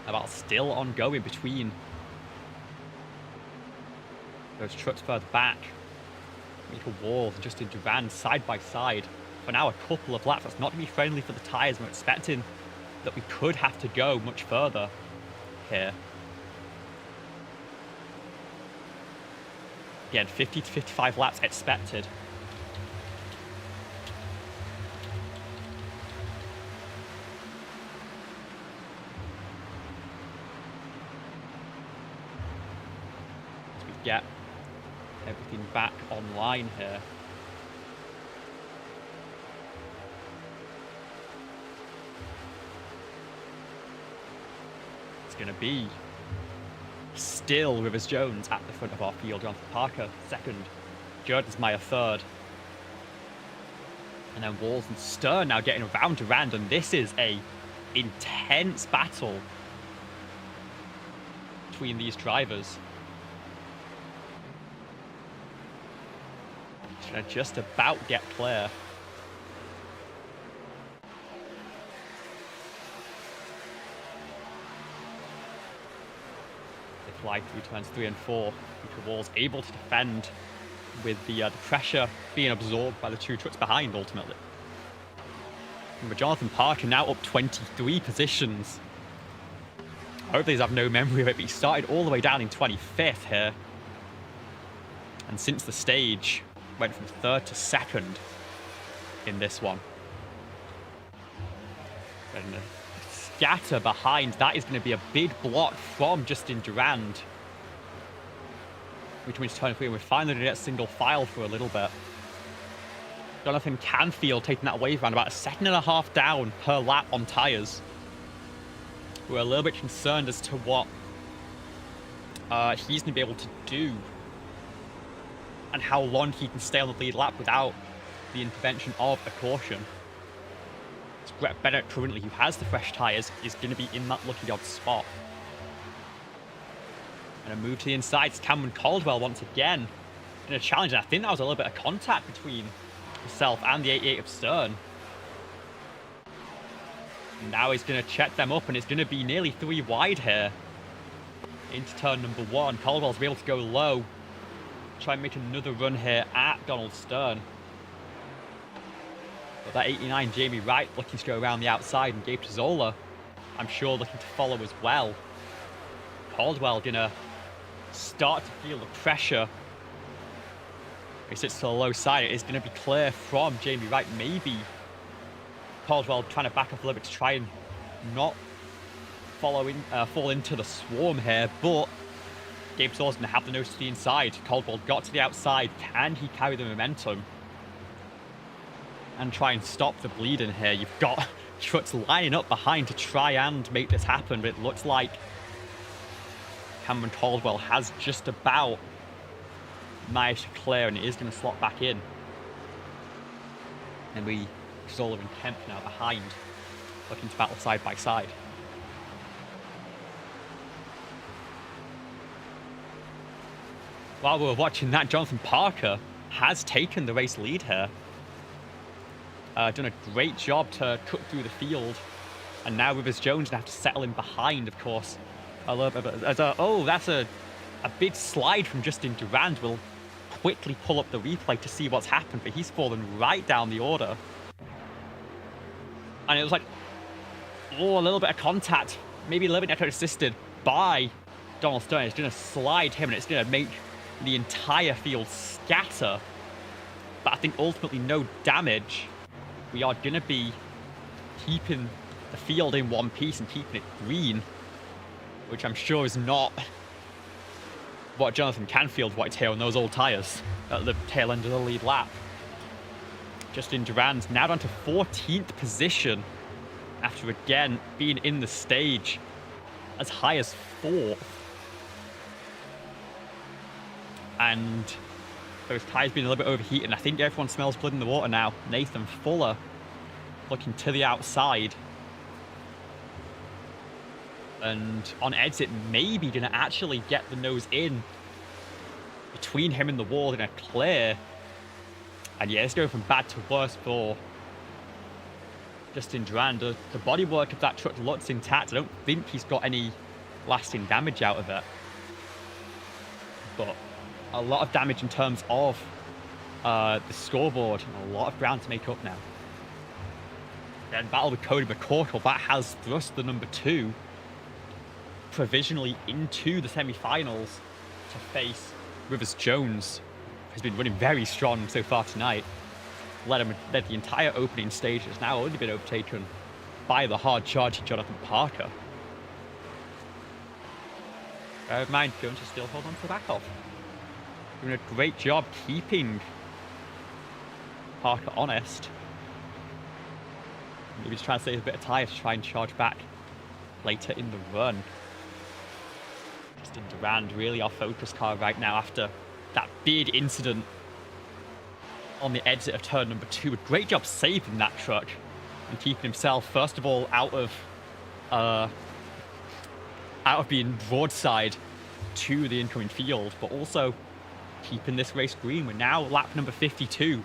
About still ongoing between those trucks further back. Michael Walls and Justin Durand side by side for now a couple of laps. That's not going to be friendly for the tyres. We're expecting that we could have to go much further here. Again, 50 to 55 laps expected. Get everything back online here. It's going to be still Rivers Jones at the front of our field. Jonathan Parker second, Jordensmeyer third, and then Walls and Stern now getting around Durand, and this is a intense battle between these drivers. Should just about get clear. They fly through turns 3 and 4. Peter Walls able to defend with the pressure being absorbed by the 2 trucks behind ultimately. But Jonathan Parker now up 23 positions. Hopefully he's have no memory of it, but he started all the way down in 25th here. And since the stage, went from 3rd to 2nd in this one. And scatter behind, that is going to be a big block from Justin Durand. Which means turn 3, and we're finally going to get single file for a little bit. Jonathan Canfield taking that away around about 1.5 seconds down per lap on tyres. We're a little bit concerned as to what he's going to be able to do and how long he can stay on the lead lap without the intervention of a caution. So Brett Bennett currently, who has the fresh tyres, is going to be in that lucky odd spot. And a move to the inside, it's Cameron Caldwell once again in a challenge, and I think that was a little bit of contact between himself and the 88 of Stern. And now he's going to check them up, and it's going to be nearly 3 wide here into turn number 1. Caldwell's able to go low, try and make another run here at Donald Stern. But that 89 Jamie Wright looking to go around the outside, and Gabe Zola, I'm sure, looking to follow as well. Caldwell gonna start to feel the pressure. He sits to the low side. It is going to be clear from Jamie Wright. Maybe Caldwell trying to back up a little bit to try and not fall into the swarm here, but Gabe Zola's going to have the nose to the inside. Caldwell got to the outside. Can he carry the momentum and try and stop the bleeding here? You've got trucks lining up behind to try and make this happen, but it looks like Cameron Caldwell has just about managed to clear, and it is going to slot back in. And we, Zola and Kemp now behind, looking to battle side by side. While we're watching that, Jonathan Parker has taken the race lead here. Done a great job to cut through the field. And now Rivers Jones going to have to settle in behind, of course. I love it. Oh, that's a big slide from Justin Durand. We'll quickly pull up the replay to see what's happened, but he's fallen right down the order. And it was like, oh, a little bit of contact, maybe a little bit assisted by Donald Stern. It's going to slide him, and it's going to make the entire field scatter. But I think ultimately no damage. We are going to be keeping the field in one piece and keeping it green, which I'm sure is not what Jonathan Canfield wanted here on those old tyres at the tail end of the lead lap. Justin Durand now down to 14th position after again being in the stage as high as 4th. And Those tyres being a little bit overheated, and I think everyone smells blood in the water now. Nathan Fuller looking to the outside. And on exit, maybe going to actually get the nose in between him and the wall in a clear. And yeah, it's going from bad to worse for Justin Durand. The bodywork of that truck looks intact. I don't think he's got any lasting damage out of it. But a lot of damage in terms of the scoreboard, and a lot of ground to make up now. Then battle with Cody McCorkle, that has thrust the number 2 provisionally into the semi-finals to face Rivers Jones, who's been running very strong so far tonight. Led the entire opening stage, has now only been overtaken by the hard-charging Jonathan Parker. Bear in mind, Jones is still holding on to the back off. Doing a great job keeping Parker honest. Maybe just trying to save a bit of tyre to try and charge back later in the run. Justin Durand really our focus car right now after that big incident on the exit of turn number 2. A great job saving that truck and keeping himself, first of all, out of being broadside to the incoming field, but also keeping this race green. We're now lap number 52.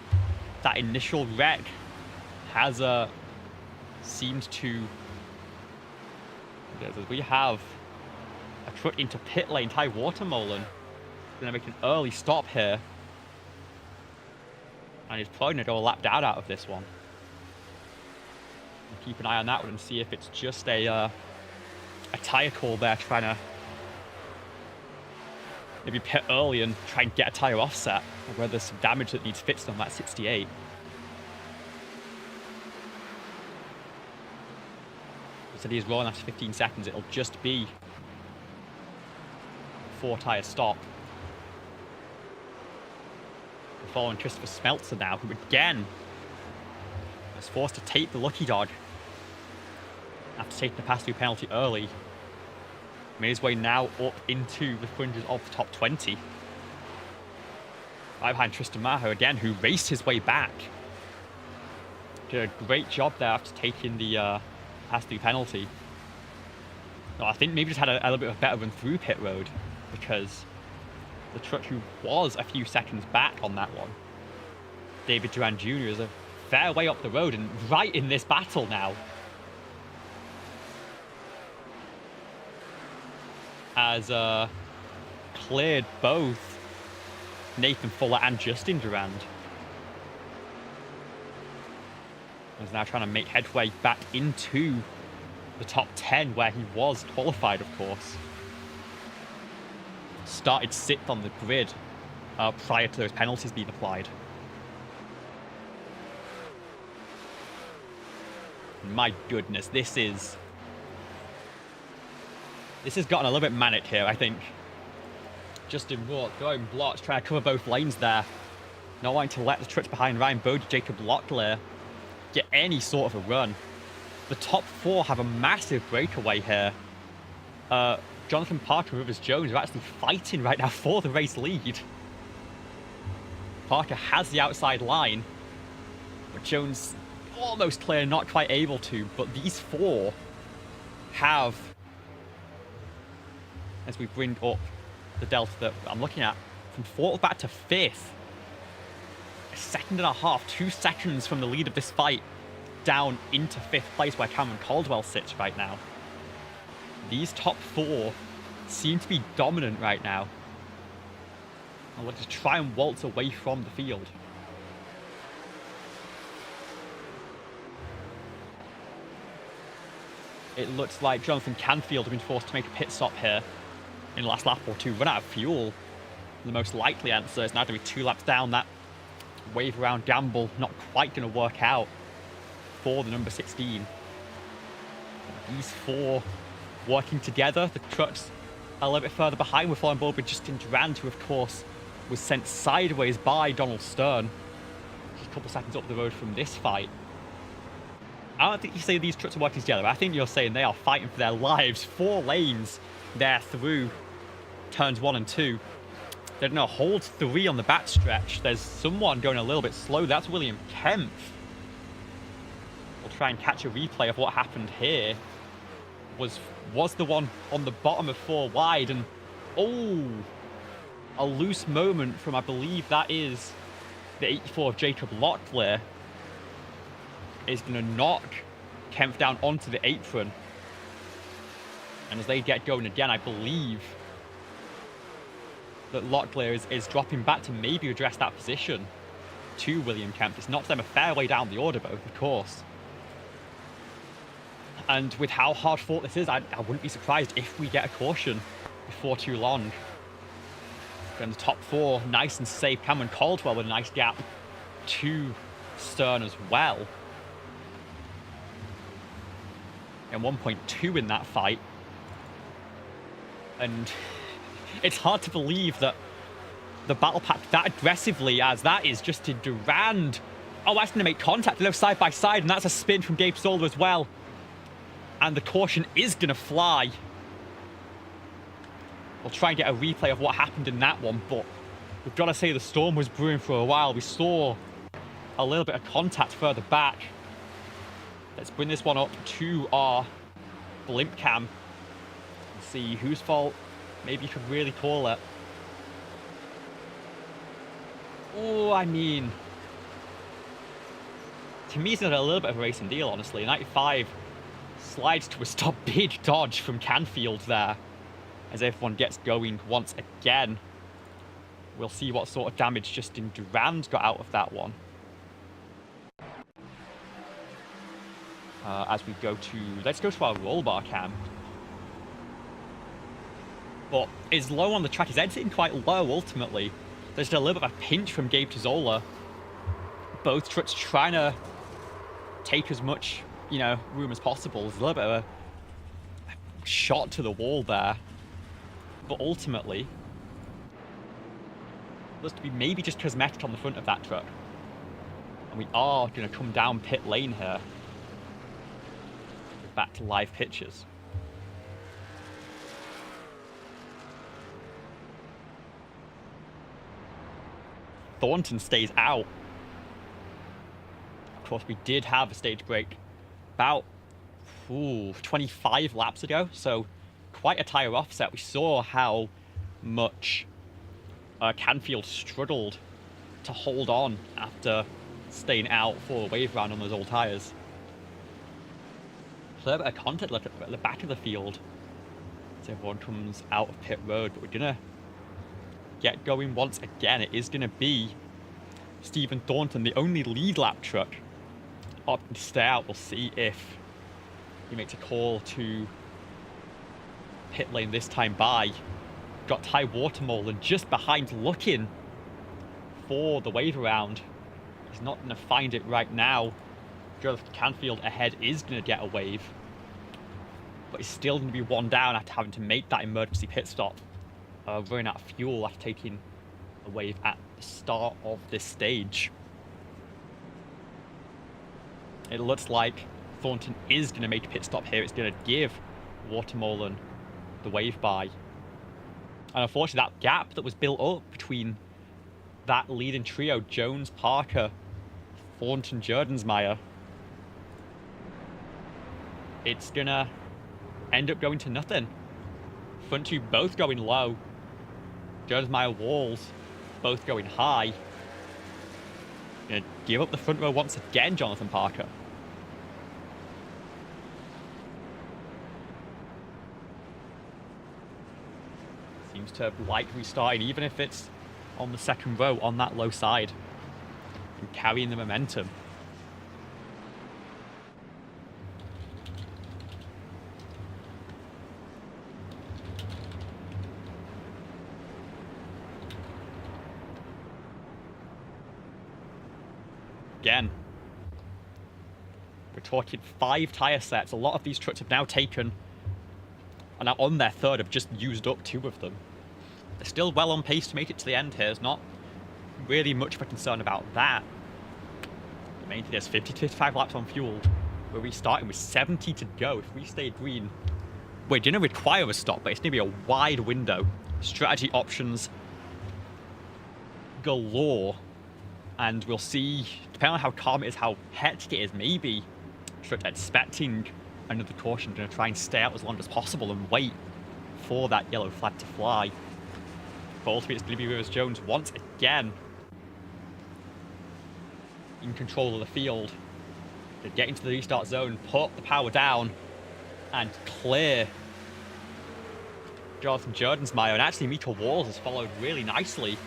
That initial wreck has seems to, as we have a truck into pit lane. Ty Watermolen gonna make an early stop here, and he's probably gonna go a lap down out of this one. We'll keep an eye on that one and see if it's just a tire call there, trying to maybe pit early and try and get a tire offset, or whether there's some damage that needs fixed on that 68. So he's rolling after 15 seconds. It'll just be 4 tire stop. We're following Christopher Smeltzer now, who again was forced to take the lucky dog after taking the pass-through penalty early. Made his way now up into the fringes of the top 20. Right behind Tristan Maho again, who raced his way back. Did a great job there after taking the pass-through penalty. No, I think maybe just had a little bit of a better run through pit road, because the truck who was a few seconds back on that one, David Durand Jr., is a fair way up the road and right in this battle now. Has cleared both Nathan Fuller and Justin Durand. Is now trying to make headway back into the top 10, where he was qualified, of course. Started 6th on the grid prior to those penalties being applied. My goodness, this has gotten a little bit manic here, I think. Justin Rourke throwing blocks, trying to cover both lanes there. Not wanting to let the trucks behind Ryan Bode, Jacob Locklear get any sort of a run. The top 4 have a massive breakaway here. Jonathan Parker and Rivers Jones are actually fighting right now for the race lead. Parker has the outside line, but Jones almost clear, not quite able to. But these 4 have, as we bring up the delta that I'm looking at, from 4th back to 5th. A second and a half, 2 seconds from the lead of this fight down into 5th place, where Cameron Caldwell sits right now. These top 4 seem to be dominant right now. And we'll just try and waltz away from the field. It looks like Jonathan Canfield has been forced to make a pit stop here in the last lap or 2. Run out of fuel. The most likely answer is now to be 2 laps down. That wave around gamble not quite going to work out for the number 16. These 4 working together. The trucks a little bit further behind. We're following board with Justin Durand, who of course was sent sideways by Donald Stern just a couple of seconds up the road from this fight. I don't think you say these trucks are working together. I think you're saying they are fighting for their lives. 4 lanes there through turns 1 and 2. They're going to hold 3 on the back stretch. There's someone going a little bit slow. That's William Kempf. We'll try and catch a replay of what happened here. Was the one on the bottom of 4 wide, and oh, a loose moment from, I believe that is the 84 of Jacob Locklear, is going to knock Kempf down onto the apron. And as they get going again, I believe that Locklear is dropping back to maybe address that position to William Kempf. It's knocked them a fair way down the order, both, of course. And with how hard fought this is, I wouldn't be surprised if we get a caution before too long. And the top 4, nice and safe. Cameron Caldwell with a nice gap to Stern as well. And 1.2 in that fight. And it's hard to believe that the battle packed that aggressively, as that is Justin Durand. Oh, that's going to make contact. They're side by side, and that's a spin from Gabe Zola as well. And the caution is going to fly. We'll try and get a replay of what happened in that one, but we've got to say the storm was brewing for a while. We saw a little bit of contact further back. Let's bring this one up to our blimp cam and see whose fault maybe you could really call it. Oh, I mean, to me it's a little bit of a racing deal, honestly. 95 slides to a stop, big dodge from Canfield there as everyone gets going once again. We'll see what sort of damage Justin Durand got out of that one. As we go to, let's go to our roll bar cam. But is low on the track. He's exiting quite low ultimately. There's a little bit of a pinch from Gabe Zola. Both trucks trying to take as much, room as possible. There's a little bit of a shot to the wall there. But ultimately, looks to be maybe just cosmetic on the front of that truck. And we are going to come down pit lane here. Back to live pictures. Thornton stays out. Of course, we did have a stage break about 25 laps ago, so quite a tyre offset. We saw how much Canfield struggled to hold on after staying out for a wave round on those old tyres. So a bit of contact at the back of the field as everyone comes out of pit road, but we're going to get going once again. It is going to be Stephen Thornton, the only lead lap truck, opting to stay out. We'll see if he makes a call to pit lane this time by. Got Ty Watermolen just behind looking for the wave around. He's not going to find it right now. Joseph Canfield ahead is going to get a wave, but he's still going to be one down after having to make that emergency pit stop. Running out of fuel after taking a wave at the start of this stage. It looks like Thornton is going to make a pit stop here. It's going to give Watermolen the wave by. And unfortunately, that gap that was built up between that leading trio, Jones, Parker, Thornton, Jordensmeyer, it's going to end up going to nothing. Front two both going low. Jordensmeyer, Walls both going high. Going to give up the front row once again, Jonathan Parker. Seems to like restarting, even if it's on the second row on that low side, and carrying the momentum. Again, we're talking 5 tyre sets. A lot of these trucks have now taken, and now on their third have just used up 2 of them. They're still well on pace to make it to the end here. There's not really much of a concern about that. The main thing is 50 to 55 laps on fuel. We're restarting with 70 to go. If we stay green, we're going to require a stop, but it's going to be a wide window. Strategy options galore. And we'll see, depending on how calm it is, how hectic it is, maybe expecting another caution, going to try and stay out as long as possible and wait for that yellow flag to fly. But ultimately, it's going to be Rivers Jones once again in control of the field. They get into the restart zone, put the power down, and clear Jonathan Jerdensmeyer. And actually, Mika Walls has followed really nicely.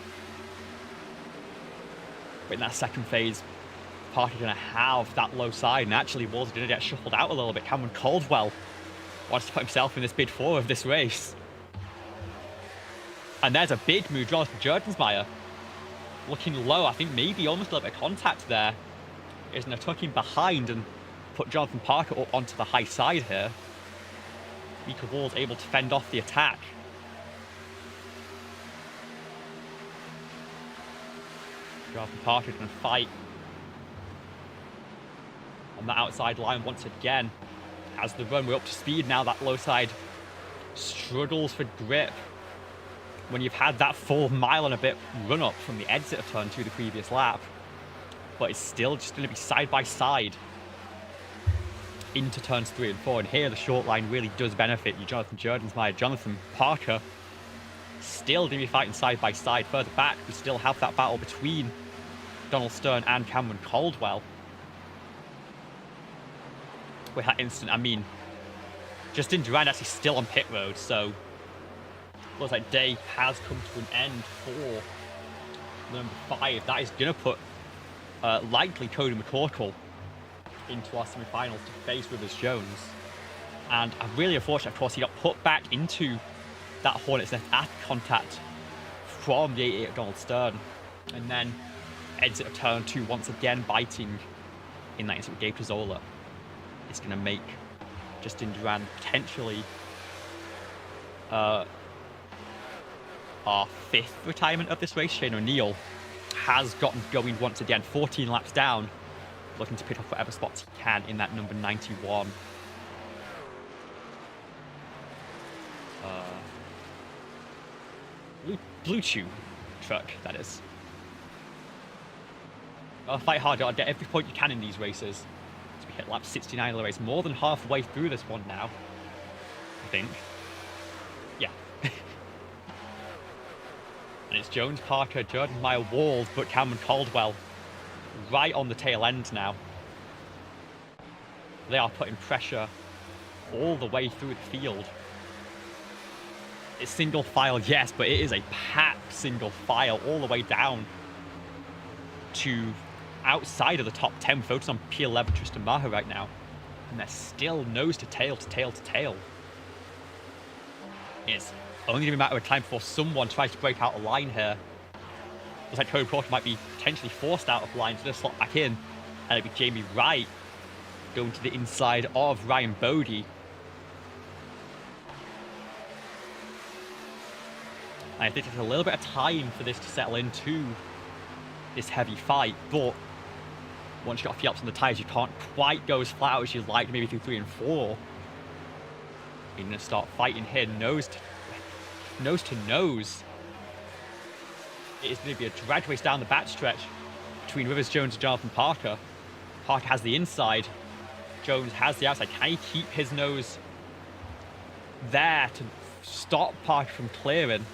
But in that second phase, Parker's going to have that low side, and actually Walls is going to get shuffled out a little bit. Cameron Caldwell wants to put himself in this bid 4 of this race. And there's a big move, Jonathan Jerdensmeyer. Looking low, I think maybe almost a little bit of contact there. Is going to tuck him behind and put Jonathan Parker up onto the high side here. Mika Walls able to fend off the attack. Jonathan Parker going to fight on the outside line once again. As the run, we're up to speed now. That low side struggles for grip when you've had that full mile and a bit run up from the exit of turn 2 the previous lap. But it's still just going to be side by side into turns 3 and 4. And here the short line really does benefit you. Jonathan Jerdensmeyer, Jonathan Parker still going to be fighting side by side. Further back, we still have that battle between Donald Stern and Cameron Caldwell. With that instant, I mean, Justin Durand actually still on pit road, so looks like day has come to an end for number 5. That is going to put likely Cody McCorkle into our semi-finals to face Rivers Jones. And I'm really unfortunate, of course, he got put back into that Hornet's Nest after contact from the 88 of Donald Stern. And then exit of turn 2 once again biting in that instant with Gabe Piazzolla. It's going to make Justin Durand potentially our 5th retirement of this race. Shane O'Neill has gotten going once again, 14 laps down, looking to pick off whatever spots he can in that number 91. Blue Chew truck, that is. Fight hard, gotta get every point you can in these races. So we hit lap 69 of the race, more than halfway through this one now, I think. Yeah. And it's Jones, Parker, Jerdensmeyer, Walls, but Cameron Caldwell right on the tail end now. They are putting pressure all the way through the field. It's single file, yes, but it is a packed single file all the way down to outside of the top 10. Focus on P11, Tristan Maher right now. And they're still nose to tail to tail to tail. It's only going to be a matter of time before someone tries to break out a line here. Looks like Cody Porter might be potentially forced out of line, so they'll slot back in. And it'll be Jamie Wright going to the inside of Ryan Bodie. And I think it's a little bit of time for this to settle into this heavy fight, but once you've got a few ups on the tyres, you can't quite go as flat out as you'd like, maybe through 3 and 4. You're going to start fighting here, nose to nose. It is going to be a drag race down the backstretch between Rivers Jones and Jonathan Parker. Parker has the inside, Jones has the outside. Can he keep his nose there to stop Parker from clearing?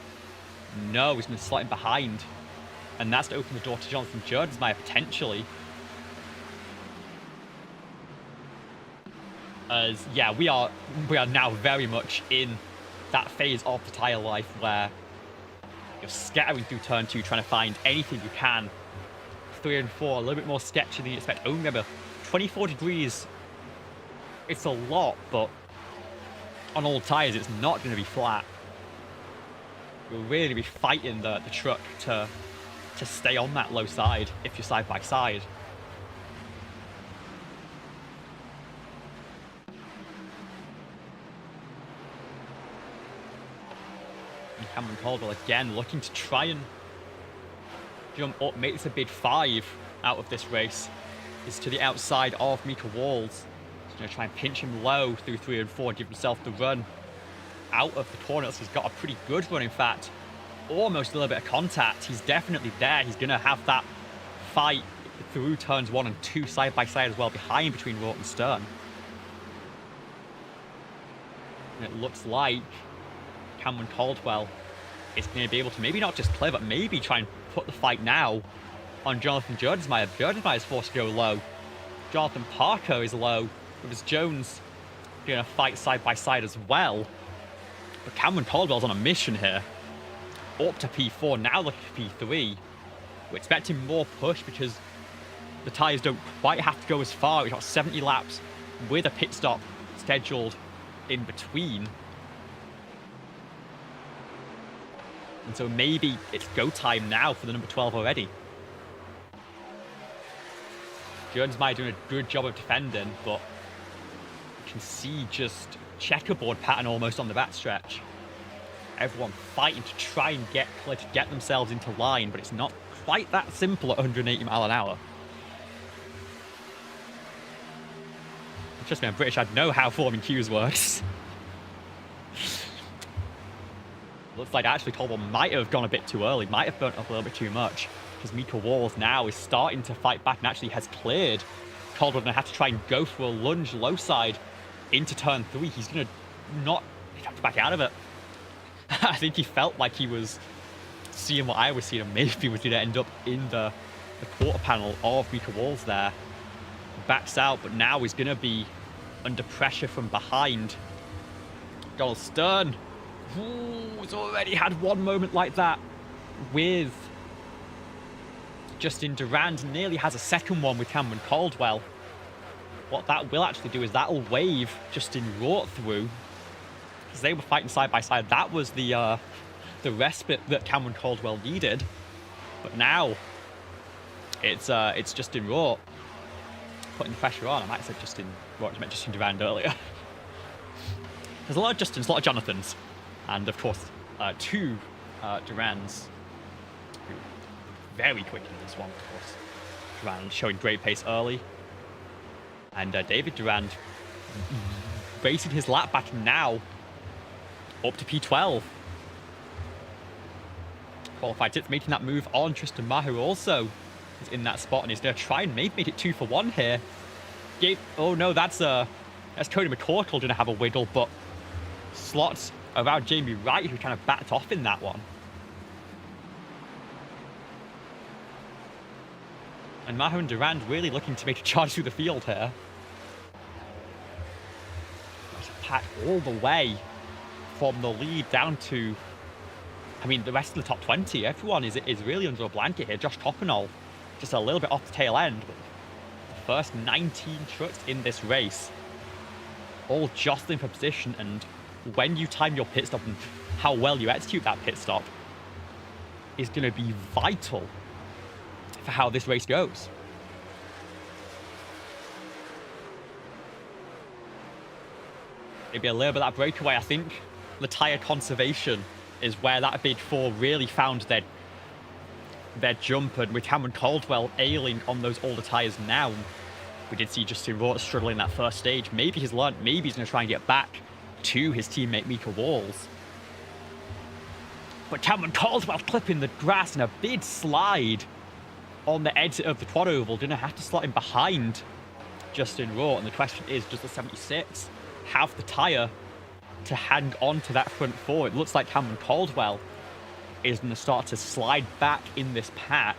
No, he's going to slot him behind. And that's to open the door to Jonathan Jerdensmeyer potentially. As, yeah, we are now very much in that phase of the tyre life where you're scattering through turn 2, trying to find anything you can. 3 and 4, a little bit more sketchy than you expect. Oh, remember, 24 degrees, it's a lot, but on old tyres, it's not going to be flat. You'll really be fighting the truck to stay on that low side if you're side by side. And Cameron Caldwell again looking to try and jump up, make this a bid 5 out of this race. Is to the outside of Mika Walls. He's going to try and pinch him low through 3 and 4, give himself the run out of the corner. He's got a pretty good run, in fact, almost a little bit of contact. He's definitely there. He's going to have that fight through turns 1 and 2 side by side as well, behind between Rort and Stern. And it looks like Cameron Caldwell is going to be able to maybe not just play, but maybe try and put the fight now on Jonathan Jordensmeyer. Jordensmeyer's forced to go low. Jonathan Parker is low. With Jones going to fight side by side as well. But Cameron Caldwell's on a mission here. Up to P4, now looking for P3. We're expecting more push because the tyres don't quite have to go as far. We've got 70 laps with a pit stop scheduled in between. And so maybe it's go time now for the number 12 already. Jordensmeyer doing a good job of defending, but you can see just checkerboard pattern almost on the backstretch. Everyone fighting to try and get clear, to get themselves into line, but it's not quite that simple at 180 mile an hour. Trust me, I'm British, I'd know how forming queues works. Looks like actually Caldwell might have gone a bit too early, might have burnt up a little bit too much, because Mika Walls now is starting to fight back and actually has cleared. Caldwell going to have to try and go for a lunge low side into turn 3. He's going to not have to back out of it. I think he felt like he was seeing what I was seeing, and maybe he was going to end up in the quarter panel of Mika Walls there. Backs out, but now he's going to be under pressure from behind. Donald Stern, who's already had one moment like that with Justin Durand, nearly has a second one with Cameron Caldwell. What that will actually do is that'll wave Justin Rort through, because they were fighting side by side. That was the respite that Cameron Caldwell needed, but now it's Justin Rort putting the pressure on. I might have said Justin Rort, I meant Justin Durand earlier. There's a lot of Justins, a lot of Jonathans, and of course 2 Durands, who very quick in this one, of course. Durand showing great pace early, and David Durand racing his lap back now up to P12. Qualified tips making that move on. Tristan Maher also is in that spot, and he's going to try and make it 2 for 1 here. Oh no, that's Cody McCorkle going to have a wiggle, but slots around Jamie Wright, who kind of backed off in that one. And Maher and Durand really looking to make a charge through the field here. There's a pack all the way from the lead down to, I mean, the rest of the top 20. Everyone is really under a blanket here. Josh Coppenall just a little bit off the tail end. But the first 19 trucks in this race, all jostling for position, and when you time your pit stop and how well you execute that pit stop is going to be vital for how this race goes. Maybe a little bit of that breakaway. I think the tyre conservation is where that big 4 really found their jump, and with Cameron Caldwell ailing on those older tyres now, we did see Justin Rort struggling that first stage. Maybe he's learned, maybe he's going to try and get back to his teammate Mika Walls. But Cameron Caldwell clipping the grass in a big slide on the exit of the quad oval, going to have to slot him behind Justin Rort, and the question is, does the 76 have the tyre to hang on to that front 4? It looks like Cameron Caldwell is going to start to slide back in this pack.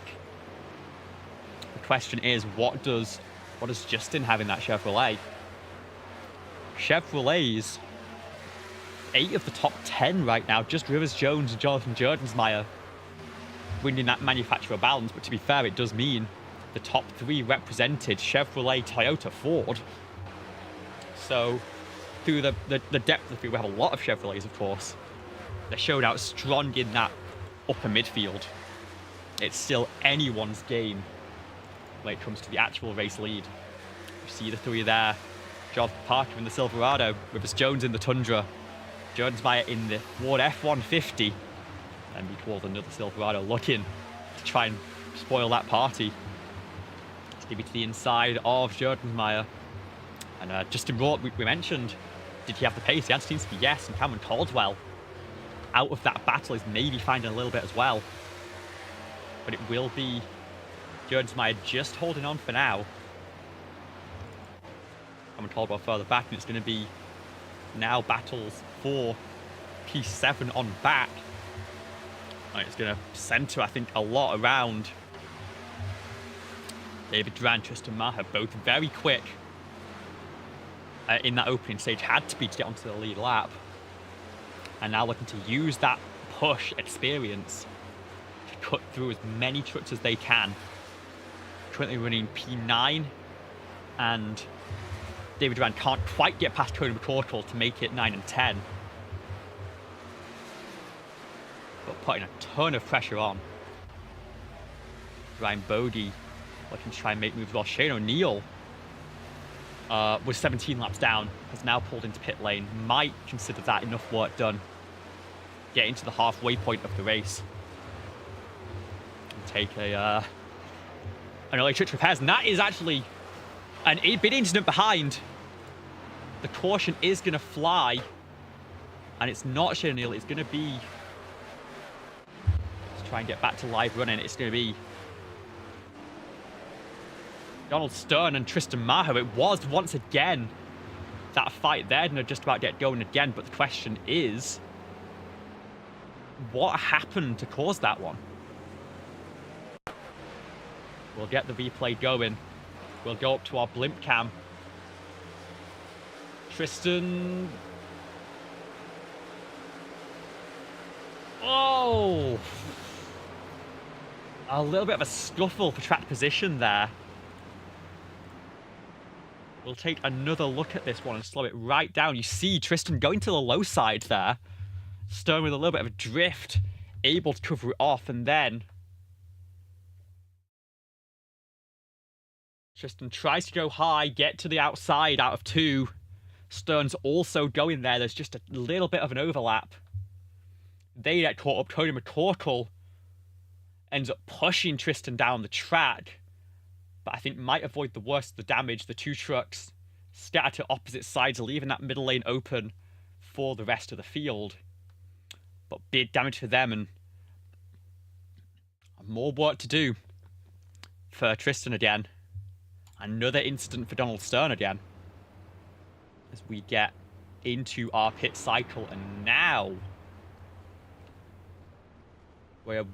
The question is, what does Justin have in that Chevrolet? Chevrolets, 8 of the top 10 right now, just Rivers Jones and Jonathan Jordensmeyer winning that manufacturer balance. But to be fair, it does mean the top 3 represented Chevrolet, Toyota, Ford. So through the depth of the field, we have a lot of Chevrolets, of course. They showed out strong in that upper midfield. It's still anyone's game when it comes to the actual race lead. You see the 3 there. Jonathan Parker in the Silverado, Rivers Jones in the Tundra, Jordensmeyer in the Ford F-150, and we called another Silverado, looking to try and spoil that party. Let's give it to the inside of Jordensmeyer. And Justin Rort, we mentioned, did he have the pace? The answer seems to be yes, and Cameron Caldwell out of that battle is maybe finding a little bit as well. But it will be Jones-Meyer just holding on for now. I'm told about further back, and it's going to be now battles for P7 on back. And it's going to center, I think, a lot around David Duran, Tristan Maher, both very quick in that opening stage, had to be to get onto the lead lap. And now looking to use that push experience to cut through as many trucks as they can. Currently running P9, and David Duran can't quite get past Cody McCorkle to make it 9 and 10. But putting a ton of pressure on. Ryan Bodie looking to try and make moves, while Shane O'Neill was 17 laps down, has now pulled into pit lane. Might consider that enough work done. Get into the halfway point of the race. And take an early switch repairs. And that is actually a big incident behind. The caution is going to fly. And it's not Shane O'Neill, it's going to be... Let's try and get back to live running. It's going to be Donald Stern and Tristan Maher. It was once again that fight there, and just about get going again. But the question is, what happened to cause that one? We'll get the replay going. We'll go up to our blimp cam. Tristan. Oh! A little bit of a scuffle for track position there. We'll take another look at this one and slow it right down. You see Tristan going to the low side there. Stern with a little bit of a drift, able to cover it off, and then Tristan tries to go high, get to the outside out of two. Stern's also going there. There's just a little bit of an overlap. They get caught up. Cody McCorkle ends up pushing Tristan down the track, but I think might avoid the worst of the damage. The two trucks scatter to opposite sides, leaving that middle lane open for the rest of the field. But big damage for them, and more work to do for Tristan again. Another incident for Donald Stern again, as we get into our pit cycle. And now let's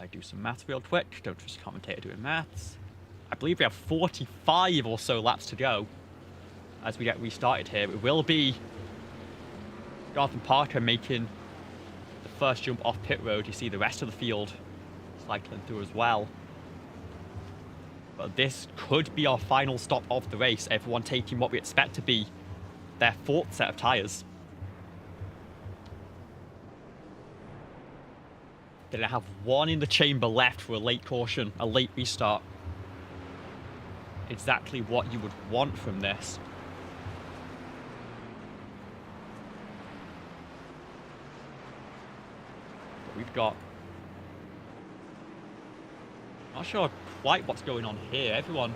I do some maths real quick. Don't trust commentator doing maths. I believe we have 45 or so laps to go as we get restarted here. It will be Jonathan Parker making the first jump off pit road. You see the rest of the field cycling through as well. But this could be our final stop of the race. Everyone taking what we expect to be their fourth set of tyres. Gonna have one in the chamber left for a late caution, a late restart. Exactly what you would want from this. But we've got... Not sure quite what's going on here. Everyone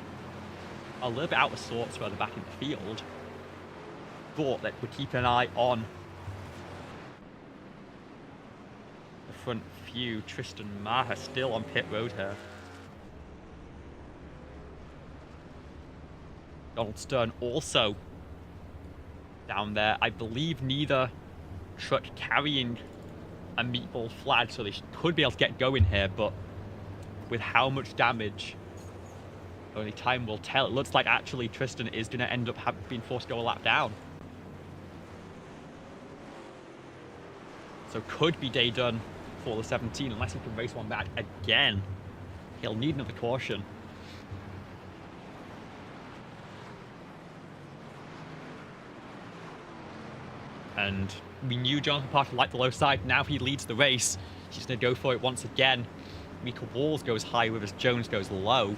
a little bit out of sorts further back in the field. But that we're keeping an eye on the front few. Tristan Maher still on pit road here. Donald Stern also down there. I believe neither truck carrying a meatball flag, so they could be able to get going here, but with how much damage, only time will tell. It looks like actually Tristan is going to end up being forced to go a lap down. So could be day done for the 17 unless he can race one back again. He'll need another caution. And we knew Jonathan Parker liked the low side. Now he leads the race. He's going to go for it once again. Mika Walls goes high with us. Jones goes low.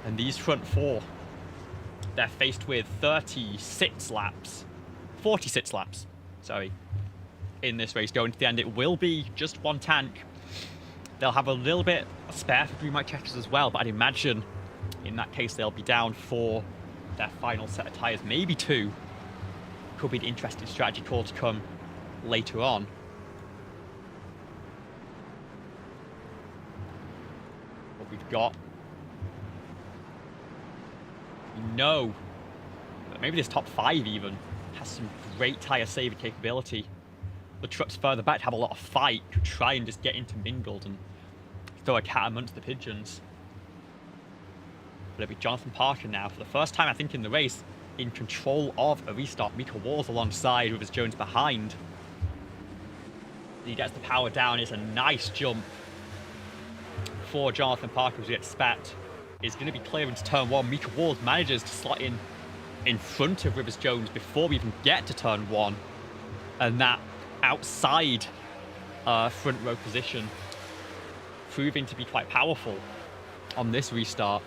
And these front four, they're faced with 46 laps. Sorry. In this race going to the end. It will be just one tank. They'll have a little bit spare for green white checkers as well, but I'd imagine in that case they'll be down for their final set of tyres, maybe two. Could be an interesting strategy call to come later on. What we've got. We know that maybe this top 5 even has some great tyre saving capability. The trucks further back have a lot of fight to try and just get intermingled and throw a cat amongst the pigeons. But it'll be Jonathan Parker now, for the first time I think in the race, in control of a restart. Mika Walls alongside, Rivers Jones behind. He gets the power down. It's a nice jump for Jonathan Parker, as we expect. Is going to be clear into turn 1. Mika Walls manages to slot in front of Rivers Jones before we even get to turn 1. And that outside front row position proving to be quite powerful on this restart.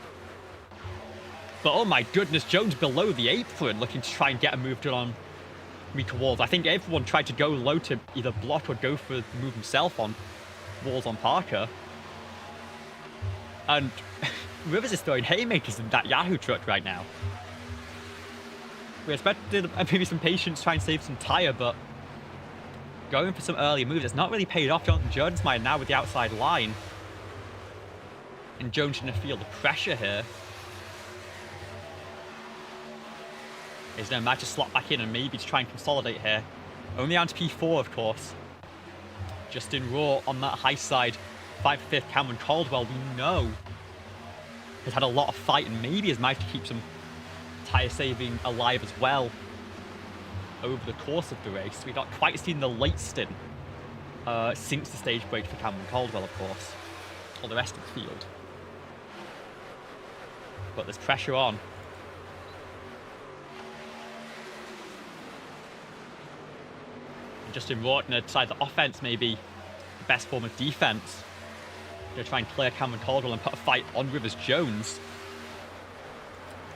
But oh my goodness, Jones below the apron looking to try and get a move done on Mika Walls. I think everyone tried to go low to either block or go for the move himself on Walls on Parker. And Rivers is throwing haymakers in that Yahoo truck right now. We expected maybe some patience, try and save some tyre, but going for some early moves, it's not really paid off. Jonathan Jones might now with the outside line. And Jones going to feel the pressure here. Is going to manage to slot back in and maybe to try and consolidate here. Only down to P4, of course. Justin Raw on that high side. 5th, Cameron Caldwell, we know, has had a lot of fight and maybe has managed to keep some tyre saving alive as well over the course of the race. We've not quite seen the late stint since the stage break for Cameron Caldwell, of course, or the rest of the field. But there's pressure on. And Justin Rautner decided that offense may be the best form of defense. Going to try and clear Cameron Caldwell and put a fight on Rivers Jones.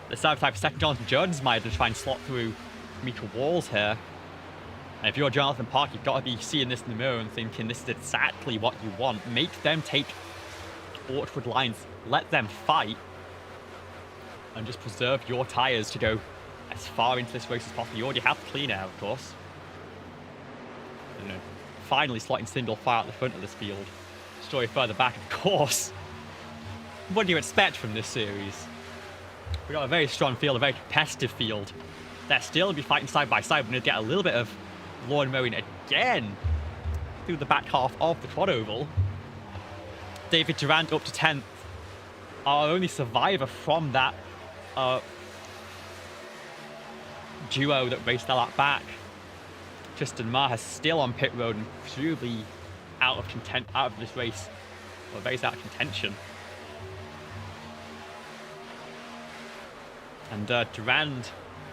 The side for second, Jonathan Jones might have to try and slot through Mika Walls here. And if you're Jonathan Park, you've got to be seeing this in the mirror and thinking this is exactly what you want. Make them take awkward lines, let them fight, and just preserve your tyres to go as far into this race as possible. You already have the clean air, of course. And finally slotting single fire at the front of this field. Story further back, of course. What do you expect from this series? We've got a very strong field, a very competitive field. They're still be fighting side by side. We're going to get a little bit of lawn mowing again through the back half of the quad oval. David Durant up to 10th. Our only survivor from that duo that raced a lot back. Tristan Maher is still on pit road and presumably out of this race, or race out of contention. And Durand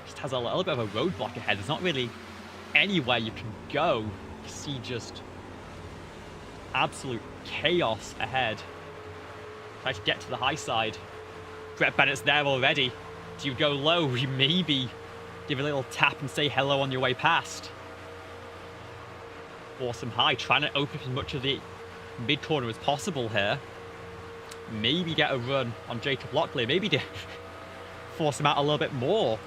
just has a little bit of a roadblock ahead. There's not really anywhere you can go. You see just absolute chaos ahead. Try to get to the high side. Brett Bennett's there already. Do you go low? You maybe give a little tap and say hello on your way past. Awesome high, trying to open as much of the mid corner as possible here. Maybe get a run on Jacob Lockley. Maybe to force him out a little bit more.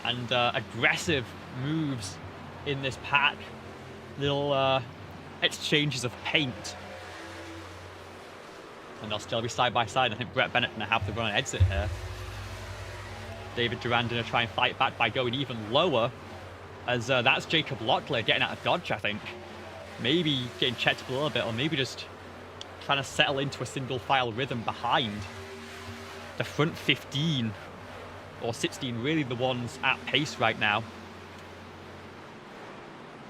And aggressive moves in this pack. Little exchanges of paint. And they'll still be side by side. I think Brett Bennett going to have the run and exit here. David Durand going to try and fight back by going even lower. As that's Jacob Lockley getting out of dodge, I think. Maybe getting checked up a little bit, or maybe just trying to settle into a single file rhythm behind. The front 15 or 16 really the ones at pace right now.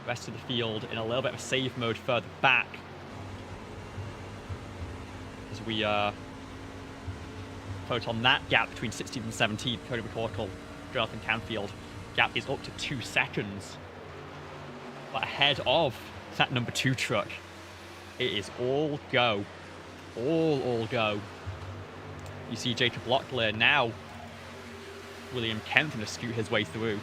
Rest of the field in a little bit of save mode further back. As we focus on that gap between 16th and 17th, Cody McCorkle, Jonathan Canfield. Gap is up to 2 seconds. But ahead of that number 2 truck, it is all go. All go. You see Jacob Locklear now. William Kemp going to scoot his way through.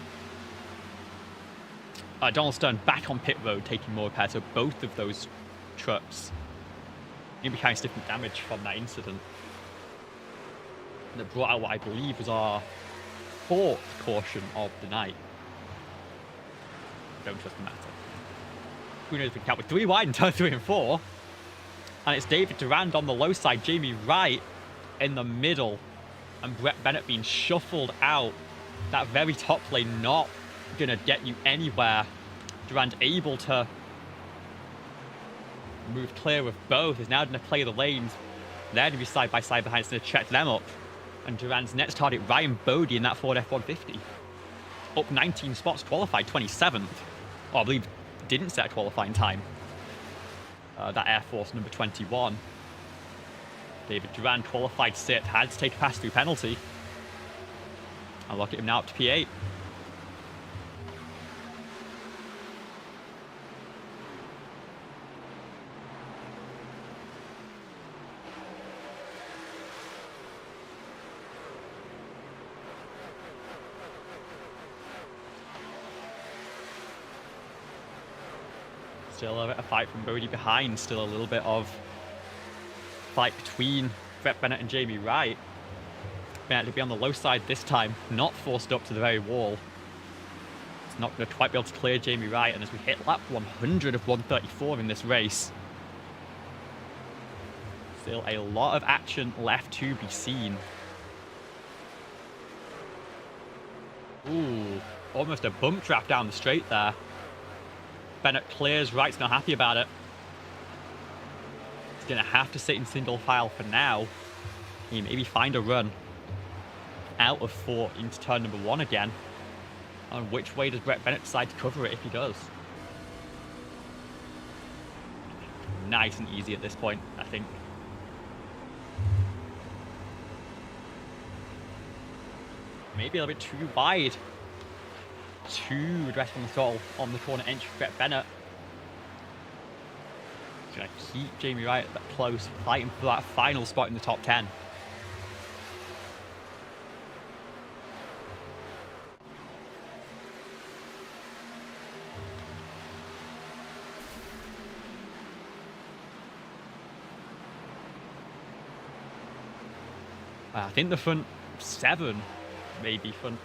Donald Stern back on pit road taking more repair, so both of those trucks going to be carrying different damage from that incident. That brought out what I believe was our 4th caution of the night. Don't trust the matter. Who knows if we can count with 3 wide in turn 3 and 4. And it's David Durand on the low side, Jamie Wright in the middle, and Brett Bennett being shuffled out. That very top lane not gonna get you anywhere. Durand able to move clear with both. Is now gonna play the lanes. They're gonna be side by side behind, so gonna check them up. And Durand's next target, Ryan Bodie, in that Ford F-150. Up 19 spots, qualified 27th. Oh, I believe didn't set a qualifying time. That Air Force number 21. David Durand qualified 6th, had to take a pass-through penalty. I'll lock him now up to P8. Still a fight from Bodie behind. Still a little bit of fight between Brett Bennett and Jamie Wright. Bennett to be on the low side this time, not forced up to the very wall. It's not going to quite be able to clear Jamie Wright, and as we hit lap 100 of 134 in this race, still a lot of action left to be seen. Ooh, almost a bump trap down the straight there. Bennett clears, Wright's not happy about it. He's going to have to sit in single file for now. He maybe find a run out of 4 into turn number 1 again. And which way does Brett Bennett decide to cover it if he does? Nice and easy at this point, I think. Maybe a little bit too wide. Too aggressive on the throttle on the corner entry for Brett Bennett. He's going to keep Jamie Wright that close, fighting for that final spot in the top 10. I think the front 7, maybe front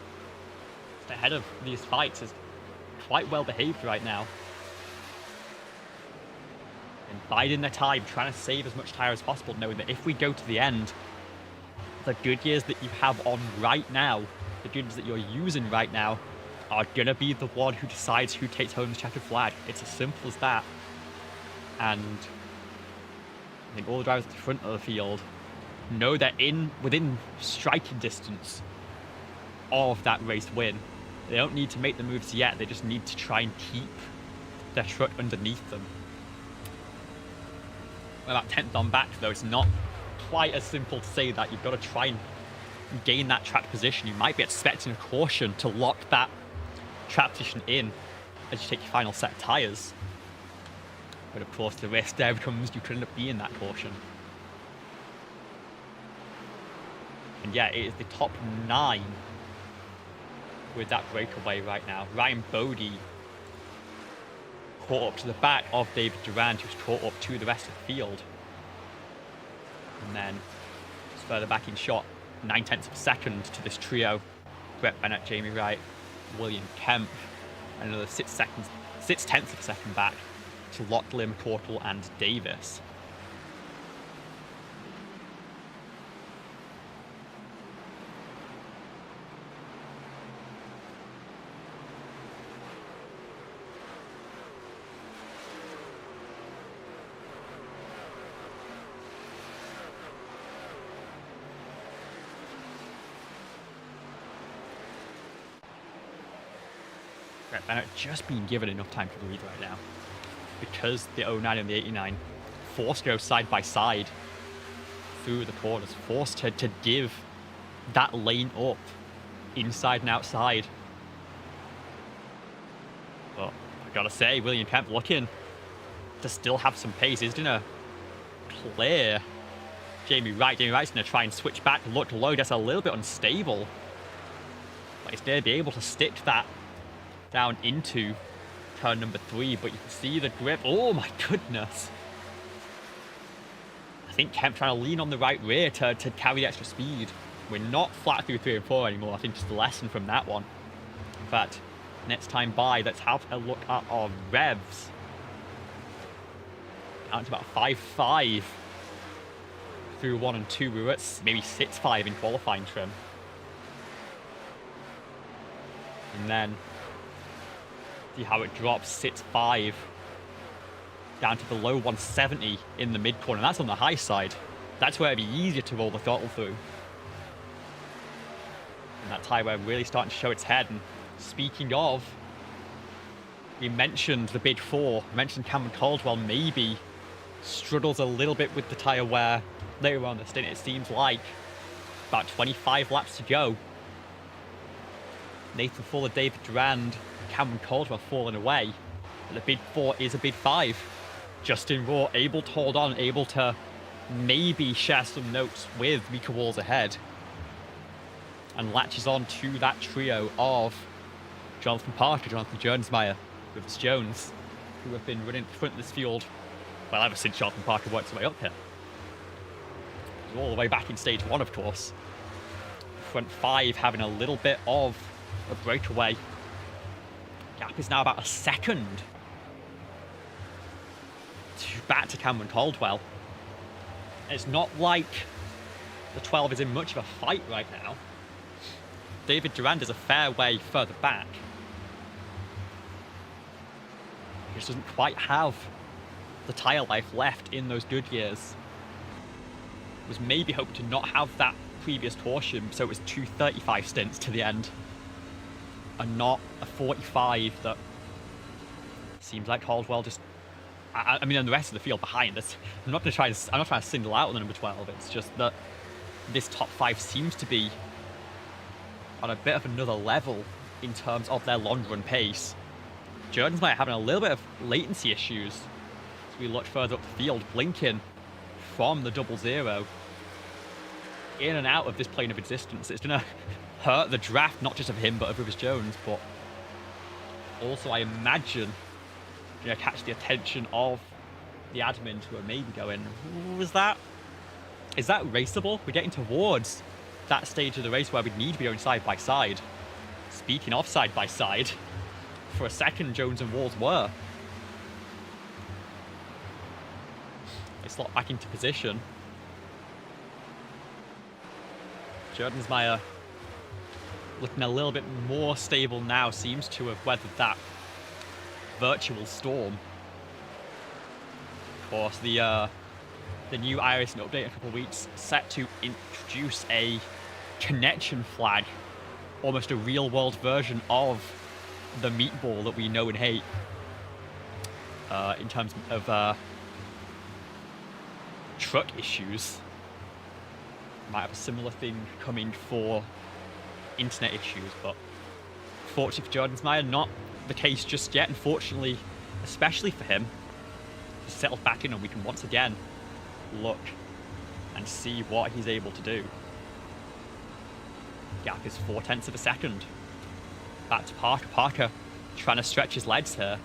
ahead of these fights, is quite well behaved right now. And biding their time, trying to save as much tire as possible, knowing that if we go to the end, the Goodyears that you have on right now, the Goodyears that you're using right now, are gonna be the one who decides who takes home the checkered flag. It's as simple as that. And I think all the drivers at the front of the field know they're within striking distance of that race win. They don't need to make the moves yet, they just need to try and keep their truck underneath them. About 10th on back though, it's not quite as simple to say that. You've got to try and gain that track position. You might be expecting a caution to lock that track position in as you take your final set of tyres. But of course the risk there becomes you could end up being that caution. And yeah, it is the top 9 with that breakaway right now. Ryan Bodie caught up to the back of David Durand, who's caught up to the rest of the field. And then just further back in shot, 9/10 of a second to this trio. Brett Bennett, Jamie Wright, William Kemp, and another 6/10 of a second back to Locklear, McCorkle and Davis. Brett Bennett just being given enough time to breathe right now, because the 09 and the 89 forced to go side by side through the corners, forced to give that lane up inside and outside. But I gotta say, William Kemp looking to still have some pace. He's gonna clear Jamie Wright. Jamie Wright's gonna try and switch back, look low, that's a little bit unstable, but he's gonna be able to stick that down into turn number 3, but you can see the grip. Oh my goodness. I think Kemp trying to lean on the right rear to carry the extra speed. We're not flat through 3 and 4 anymore. I think just a lesson from that one. In fact, Next time by, let's have a look at our revs. Down to about 5.5 through 1 and 2. We were at maybe 6.5 in qualifying trim. And then see how it drops 6.5 down to below 170 in the mid corner. That's on the high side. That's where it'd be easier to roll the throttle through. And that tyre wear really starting to show its head. And speaking of, we mentioned the big four. We mentioned Cameron Caldwell maybe struggles a little bit with the tyre wear later on in the stint. It seems like about 25 laps to go. Nathan Fuller, David Durand, Cameron Caldwell falling away. But the big four is a big five. Justin Rohr able to hold on, able to maybe share some notes with Mika Walls ahead. And latches on to that trio of Jonathan Parker, Jonathan Jonesmeyer, Rivers Jones, who have been running front of this field, well, ever since Jonathan Parker worked his way up here. All the way back in stage 1, of course. Front 5 having a little bit of a breakaway. Gap is now about a second. Back to Cameron Caldwell. It's not like the 12 is in much of a fight right now. David Durand is a fair way further back. He just doesn't quite have the tyre life left in those good years. Was maybe hoping to not have that previous caution, so it was 2:35 stints to the end, and not a 45 that seems like Caldwell just. I mean, and the rest of the field behind us. I'm not trying to single out the number 12. It's just that this top 5 seems to be on a bit of another level in terms of their long run pace. Jordan's might having a little bit of latency issues as we look further up the field, blinking from the 00 in and out of this plane of existence. It's going to hurt the draft, not just of him, but of Rivers Jones, but also, I imagine, catch the attention of the admins who are maybe going, is that raceable? We're getting towards that stage of the race where we need to be going side by side. Speaking of side by side, for a second, Jones and Walls were. They slot back into position. Jordensmeyer looking a little bit more stable now, seems to have weathered that virtual storm. Of course, the new iRacing update in a couple of weeks set to introduce a connection flag, almost a real-world version of the meatball that we know and hate. In terms of truck issues, might have a similar thing coming for internet issues, but fortunately for Jordensmeyer, not the case just yet. Unfortunately, especially for him, he's settled back in, and we can once again look and see what he's able to do. Gap is 0.4 of a second. Back to Parker. Parker trying to stretch his legs here.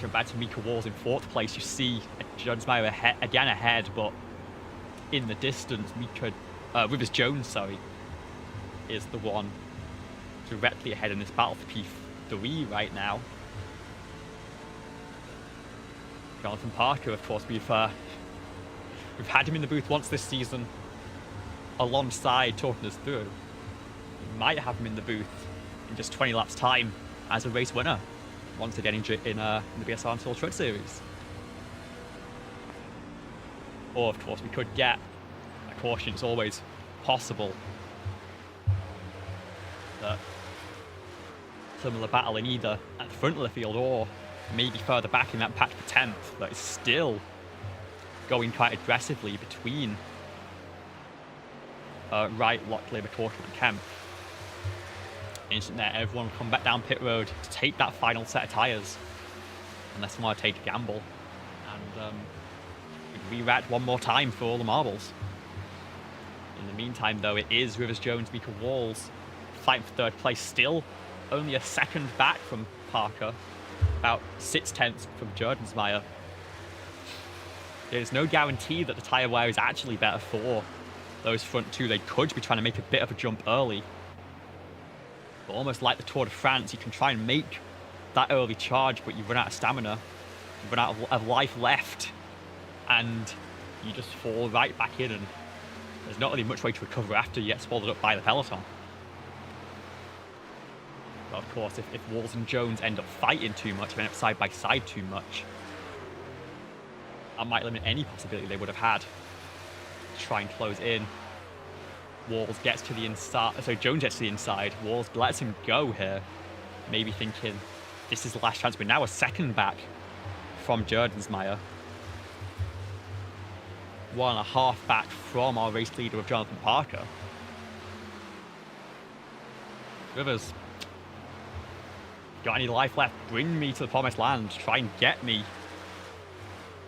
Come back to Mika Walls in 4th place. You see Jordensmeyer again ahead, but in the distance, Rivers Jones, sorry, is the one directly ahead in this battle for P3 right now. Jonathan Parker, of course, we've had him in the booth once this season, alongside talking us through. We might have him in the booth in just 20 laps time as a race winner, once again in the BSR AMSOIL Truck Series. Or, of course, we could get a caution. It's always possible that similar battle in either at the front of the field or maybe further back in that patch for 10th that is still going quite aggressively between Wright, Lockley, McCorkle and Kemp. Instant there, everyone will come back down pit road to take that final set of tyres, unless they want to take a gamble and re-rat one more time for all the marbles. In the meantime, though, it is Rivers Jones, Mika Walls fighting for 3rd place, still only a second back from Parker, about 0.6 from Jordensmeyer. There's no guarantee that the tyre wear is actually better for those front two. They could be trying to make a bit of a jump early But almost like the Tour de France, you can try and make that early charge, but you run out of stamina, you run out of life left, and you just fall right back in, and there's not really much way to recover after you get swallowed up by the peloton. But of course, if Walls and Jones end up fighting too much, end up side by side too much, that might limit any possibility they would have had to try and close in. Walls gets to the inside, so Jones gets to the inside. Walls lets him go here, maybe thinking this is the last chance. We're now a second back from Jordensmeyer. 1.5 back from our race leader of Jonathan Parker. Rivers, got any life left? Bring me to the promised land. Try and get me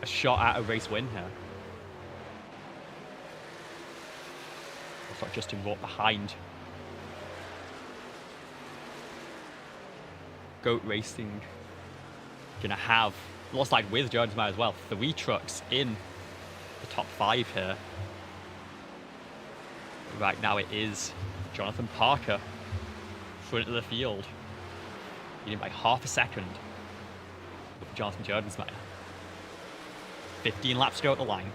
a shot at a race win here. Looks like Justin Roth behind. Goat Racing gonna have, looks like with Jordensmeyer as well, 3 trucks in the top 5 here. Right now it is Jonathan Parker front of the field, leading by half a second with Jonathan Jordensmeyer. 15 laps to go at the line.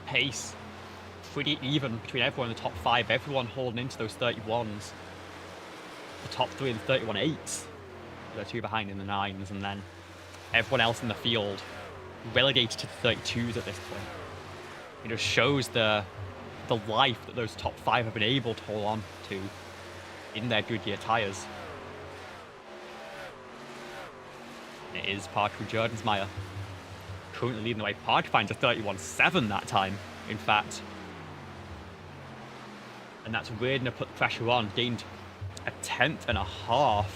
Pace pretty even between everyone in the top 5, everyone holding into those 31s. The top 3 and 31.8s. They're 2 behind in the 9s, and then everyone else in the field relegated to the 32s at this point. It just shows the life that those top 5 have been able to hold on to in their Goodyear tyres. It is Parker and Jordensmeyer currently leading the way. Parker finds a 31.7 that time, in fact. And that's weird enough to put the pressure on. Gained a 10.5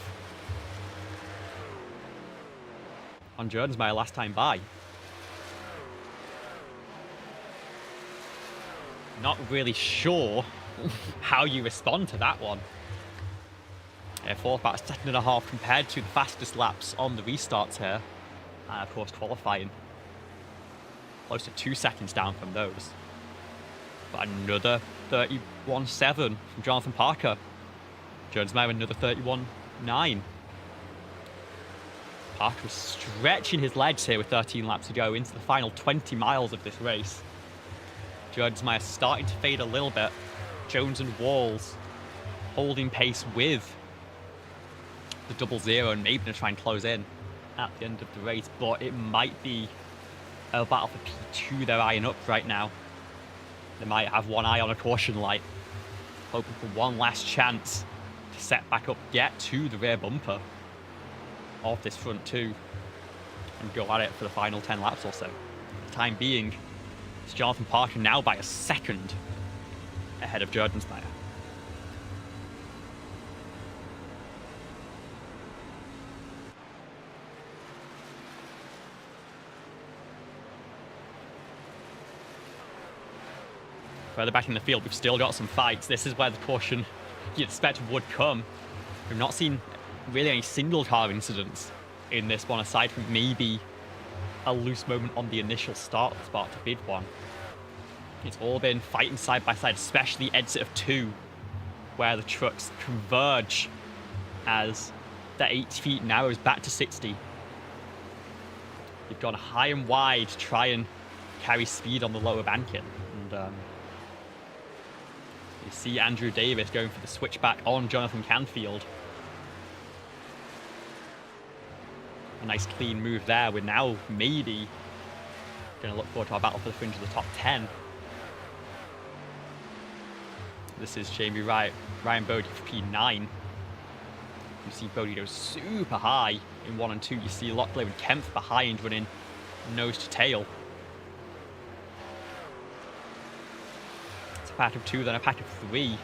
on Jordensmeyer last time by. Not really sure how you respond to that one. Fourth about a 2.5 compared to the fastest laps on the restarts here. And of course qualifying. Close to 2 seconds down from those. But another 31.7 from Jonathan Parker. Jordensmeyer another 31.9. Parker stretching his legs here with 13 laps to go into the final 20 miles of this race. Jordensmeyer starting to fade a little bit. Jones and Walls holding pace with the 0-0 and maybe going to try and close in at the end of the race, but it might be a battle for P2 they're eyeing up right now. They might have one eye on a caution light, hoping for one last chance to set back up, get to the rear bumper of this front 2 and go at it for the final 10 laps or so. For the time being, it's Jonathan Parker now by a second ahead of Jordensmeyer. Further back in the field, we've still got some fights. This is where the caution you'd expect would come. We've not seen really any single car incidents in this one, aside from maybe a loose moment on the initial start to bid one. It's all been fighting side by side, especially the exit of 2, where the trucks converge as the 8 feet narrows back to 60. You've gone high and wide to try and carry speed on the lower banking. And you see Andrew Davis going for the switchback on Jonathan Canfield. A nice clean move there. We're now maybe going to look forward to our battle for the fringe of the top 10. This is Jamie Wright, Ryan Bodie for P9. You see Bodie go super high in 1 and 2. You see Locklear and Kempf behind running nose to tail. It's a pack of 2, then a pack of 3.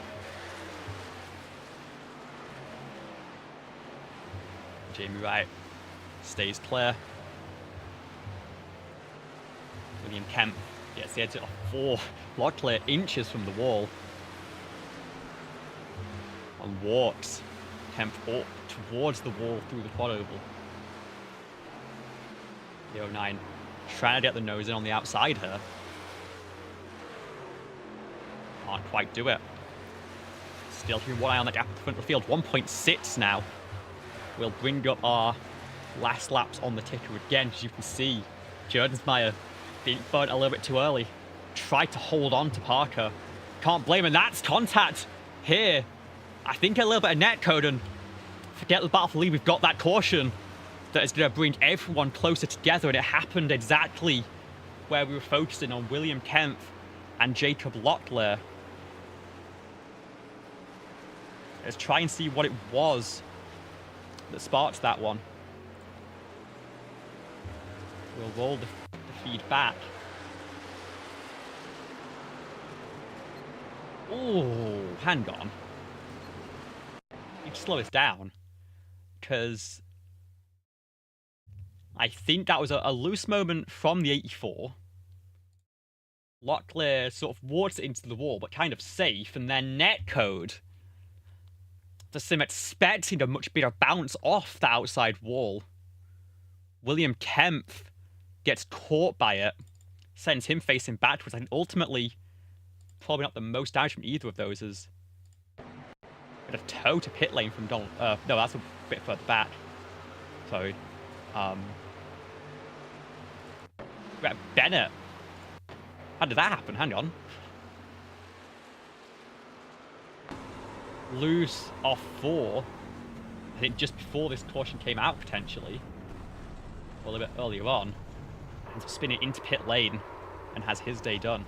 Jamie Wright stays clear. William Kemp gets the exit of 4 Locklear inches from the wall. And walks Kemp up towards the wall through the quad oval. The 09 trying to get the nose in on the outside here. Can't quite do it. Still keeping one eye on the gap at the front of the field. 1.6 now. We'll bring up our last laps on the ticker again. As you can see, Jordensmeyer being burnt a little bit too early. Tried to hold on to Parker. Can't blame him. That's contact here. I think a little bit of netcode, and forget the battle for lead. We've got that caution that is going to bring everyone closer together, and it happened exactly where we were focusing on William Kemp and Jacob Locklear. Let's try and see what it was that sparked that one. We'll roll the feed back. Oh, hang on. You slow us down, because I think that was a loose moment from the 84. Locklear sort of wards it into the wall, but kind of safe, and then netcode. The sim expecting a much bigger bounce off the outside wall. William Kemp gets caught by it, sends him facing backwards, and ultimately probably not the most damage from either of those is a toe to pit lane from Donald. No, that's a bit further back. Sorry. Bennett. How did that happen? Hang on. Lose off 4. I think just before this caution came out, potentially. Or a little bit earlier on. And spin it into pit lane and has his day done.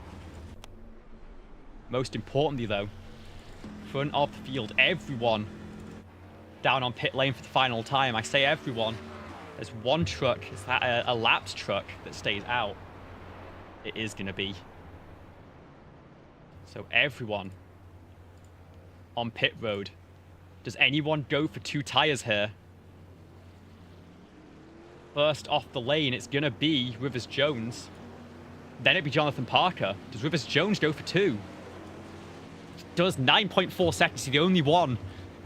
Most importantly, though, front of the field, everyone down on pit lane for the final time. I say everyone. There's one truck. Is that a laps truck that stays out? It is going to be. So everyone on pit road. Does anyone go for 2 tires here? First off the lane, it's going to be Rivers Jones. Then it'd be Jonathan Parker. Does Rivers Jones go for 2? Does 9.4 seconds. He's the only one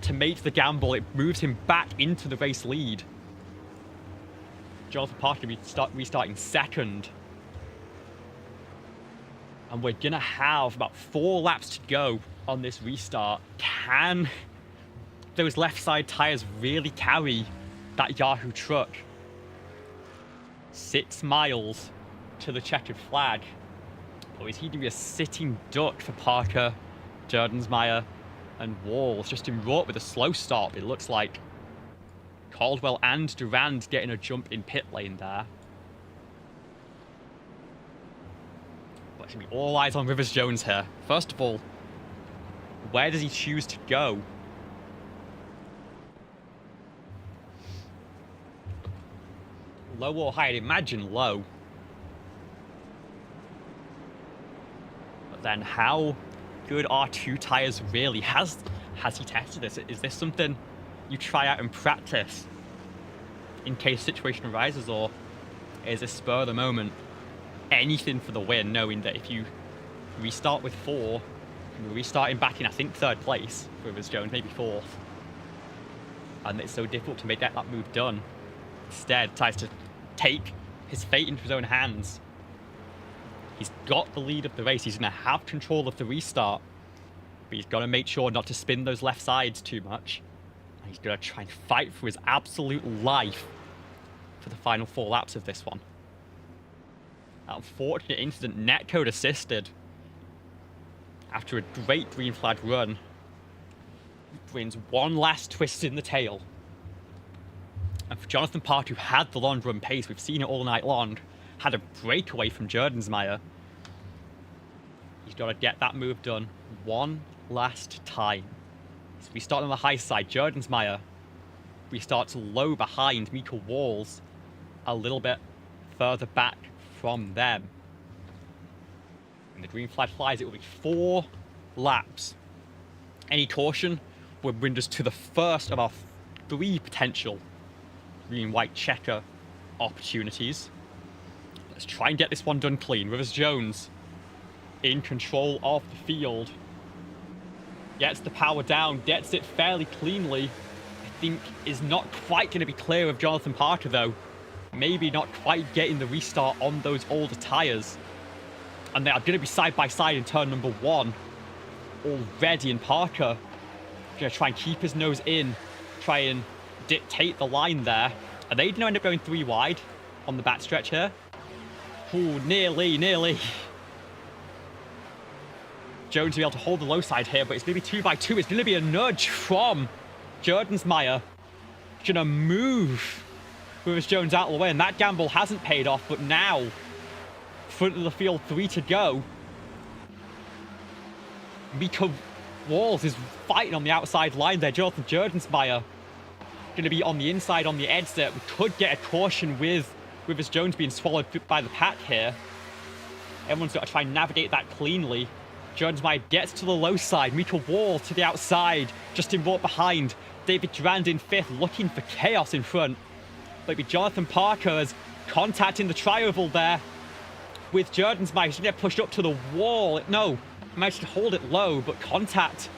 to make the gamble. It moves him back into the race lead. Jonathan Parker restarting second. And we're going to have about 4 laps to go on this restart. Can those left side tires really carry that Yahoo truck? 6 miles to the checkered flag. Or is he going to be a sitting duck for Parker, Jordensmeyer, and Walls? Justin Rourke with a slow stop, it looks like. Caldwell and Durand getting a jump in pit lane there. But it's going to be all eyes on Rivers Jones here. First of all, where does he choose to go? Low or high? I'd imagine low. But then how good are 2 tires really? Has he tested this? Is this something you try out in practice in case a situation arises, or is this spur of the moment anything for the win, knowing that if you restart with 4, you're restarting back in, I think, 3rd place for Rivers Jones, maybe 4th, and it's so difficult to make that move done. Instead, tries to take his fate into his own hands. He's got the lead of the race. He's going to have control of the restart, but he's got to make sure not to spin those left sides too much. And he's going to try and fight for his absolute life for the final 4 laps of this one. That unfortunate incident, netcode assisted. After a great green flag run, brings one last twist in the tail. And for Jonathan Park, who had the long run pace, we've seen it all night long, had a breakaway from Jordensmeyer. He's got to get that move done one last time. So we start on the high side. Jordensmeyer, we start low behind Mika Walls, a little bit further back from them. When the green flag flies, it will be 4 laps. Any caution would bring us to the first of our 3 potential green-white checker opportunities. Let's try and get this one done clean. Rivers Jones in control of the field. Gets the power down, gets it fairly cleanly. I think is not quite going to be clear of Jonathan Parker, though. Maybe not quite getting the restart on those older tyres. And they are going to be side by side in turn number 1 already. And Parker going to try and keep his nose in, try and dictate the line there. Are they going to end up going 3 wide on the backstretch here? Ooh, nearly. Jones will be able to hold the low side here, but it's going to be 2 by 2. It's going to be a nudge from Jordensmeyer. Going to move Rivers Jones out of the way, and that gamble hasn't paid off, but now, front of the field, 3 to go. Mika Walls is fighting on the outside line there. Jonathan Jordensmeyer going to be on the inside, on the edge there. We could get a caution with Rivers Jones being swallowed by the pack here. Everyone's got to try and navigate that cleanly. Jordensmeyer gets to the low side. Mika Wall to the outside. Justin Vaught behind. David Durand in 5th, looking for chaos in front. Maybe Jonathan Parker is contacting the tri-oval there with Jordensmeyer. He's going to get pushed up to the wall. No, managed to hold it low, but contact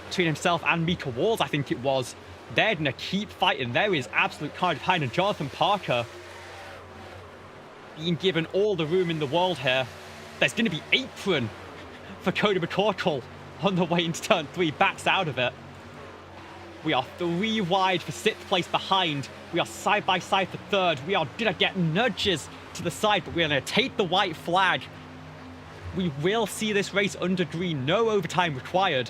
between himself and Mika Walls, I think it was. They're going to keep fighting. There is absolute carnage behind, and Jonathan Parker being given all the room in the world here. There's going to be apron for Cody McCorkle on the way into turn 3, backs out of it. We are 3 wide for 6th place behind. We are side by side for 3rd. We are going to get nudges to the side, but we're going to take the white flag. We will see this race under green. No overtime required.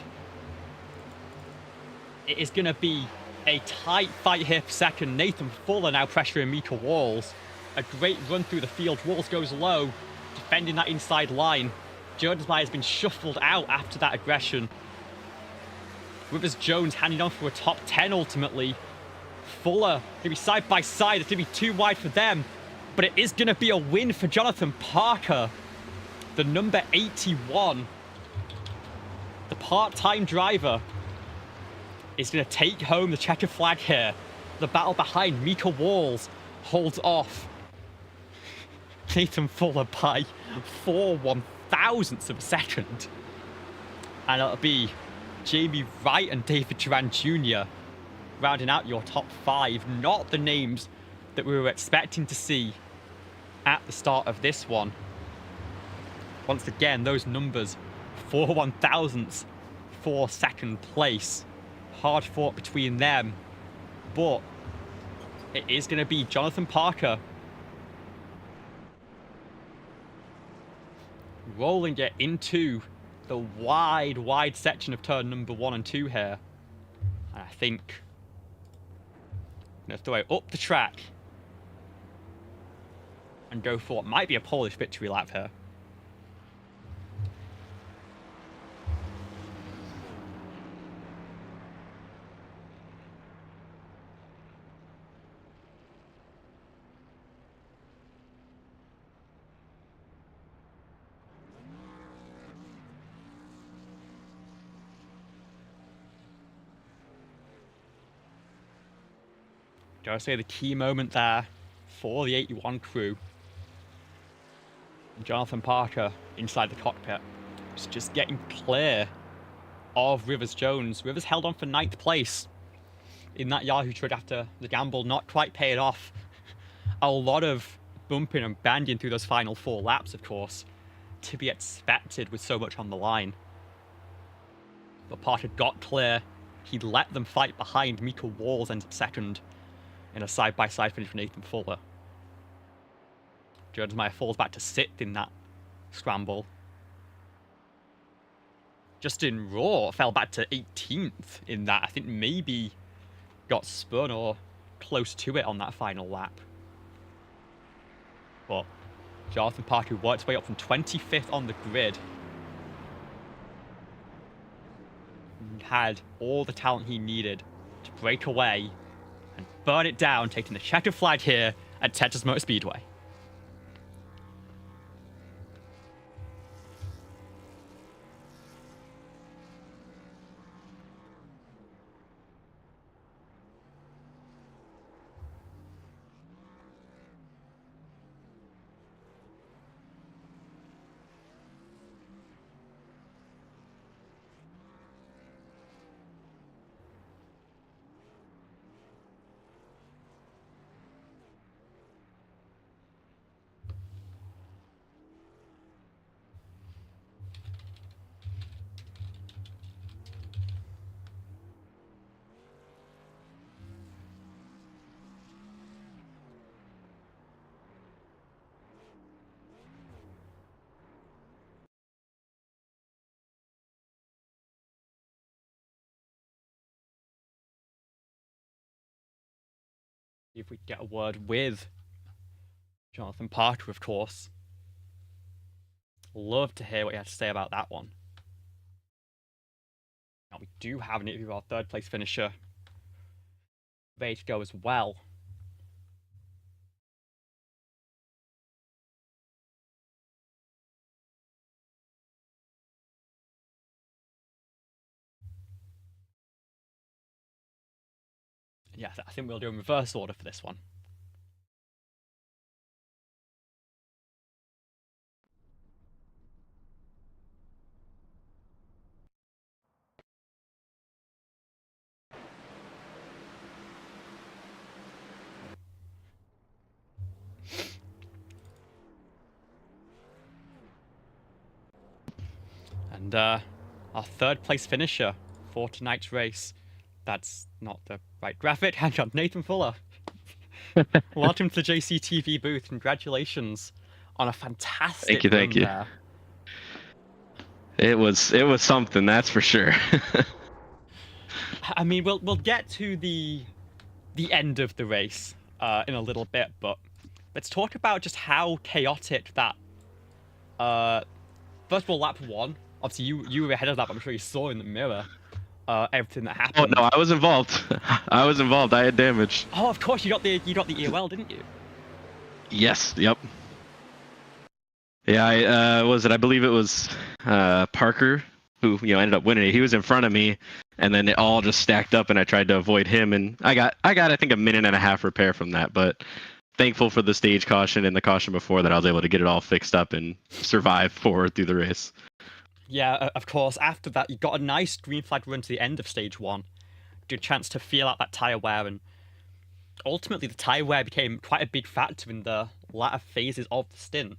It is going to be a tight fight here for 2nd. Nathan Fuller now pressuring Mika Walls. A great run through the field. Walls goes low, defending that inside line. Jordensmeyer has been shuffled out after that aggression. Rivers Jones handing on for a top 10 ultimately. Fuller going to be side by side. It's going to be 2 wide for them. But it is going to be a win for Jonathan Parker. The number 81. The part-time driver is going to take home the checkered flag here. The battle behind Mika Walls holds off Nathan Fuller by 4 1/1000ths of a second. And it'll be Jamie Wright and David Duran Jr. rounding out your top 5. Not the names that we were expecting to see at the start of this one. Once again, those numbers, 4 1/1000ths for 2nd place. Hard fought between them. But it is going to be Jonathan Parker rolling it into the wide section of turn number 1 and 2 here. And I think I'm going to throw it up the track and go for what might be a Polish victory lap here. Gotta say the key moment there for the 81 crew. Jonathan Parker inside the cockpit was just getting clear of Rivers Jones. Rivers held on for 9th place in that Yahoo trade after the gamble not quite paid off. A lot of bumping and banging through those final 4 laps, of course, to be expected with so much on the line. But Parker got clear. He let them fight behind. Mika Walls ended 2nd. In a side-by-side finish for Nathan Fuller. Jordensmeyer falls back to 6th in that scramble. Justin Raw fell back to 18th in that. I think maybe got spun or close to it on that final lap. But Jonathan Parker worked his way up from 25th on the grid. Had all the talent he needed to break away and burn it down, taking the checkered flag here at Texas Motor Speedway. See if we can get a word with Jonathan Parker, of course. Love to hear what you have to say about that one. Now, we do have an interview with our third place finisher ready to go as well. Yeah, I think we'll do a reverse order for this one. And our third place finisher for tonight's race. That's not the right graphic. Hang on, Nathan Fuller. Welcome to the JCTV booth. Congratulations on a fantastic Thank you. there. It was something, that's for sure. I mean, we'll get to the end of the race in a little bit, but let's talk about just how chaotic that. First of all, lap one. Obviously, you were ahead of that, but I'm sure you saw in the mirror everything that happened. Oh no, I was involved. I was involved. I had damage. Oh, of course, you got the EOL, didn't you? Yes. Yep. Yeah. I believe it was Parker who ended up winning it. He was in front of me, and then it all just stacked up, and I tried to avoid him, and I got I think a minute and a half repair from that, but. Thankful for the stage caution and the caution before that I was able to get it all fixed up and survive forward through the race. Yeah, of course. After that, you got a nice green flag run to the end of stage one. Good chance to feel out that tyre wear, and ultimately the tyre wear became quite a big factor in the latter phases of the stint.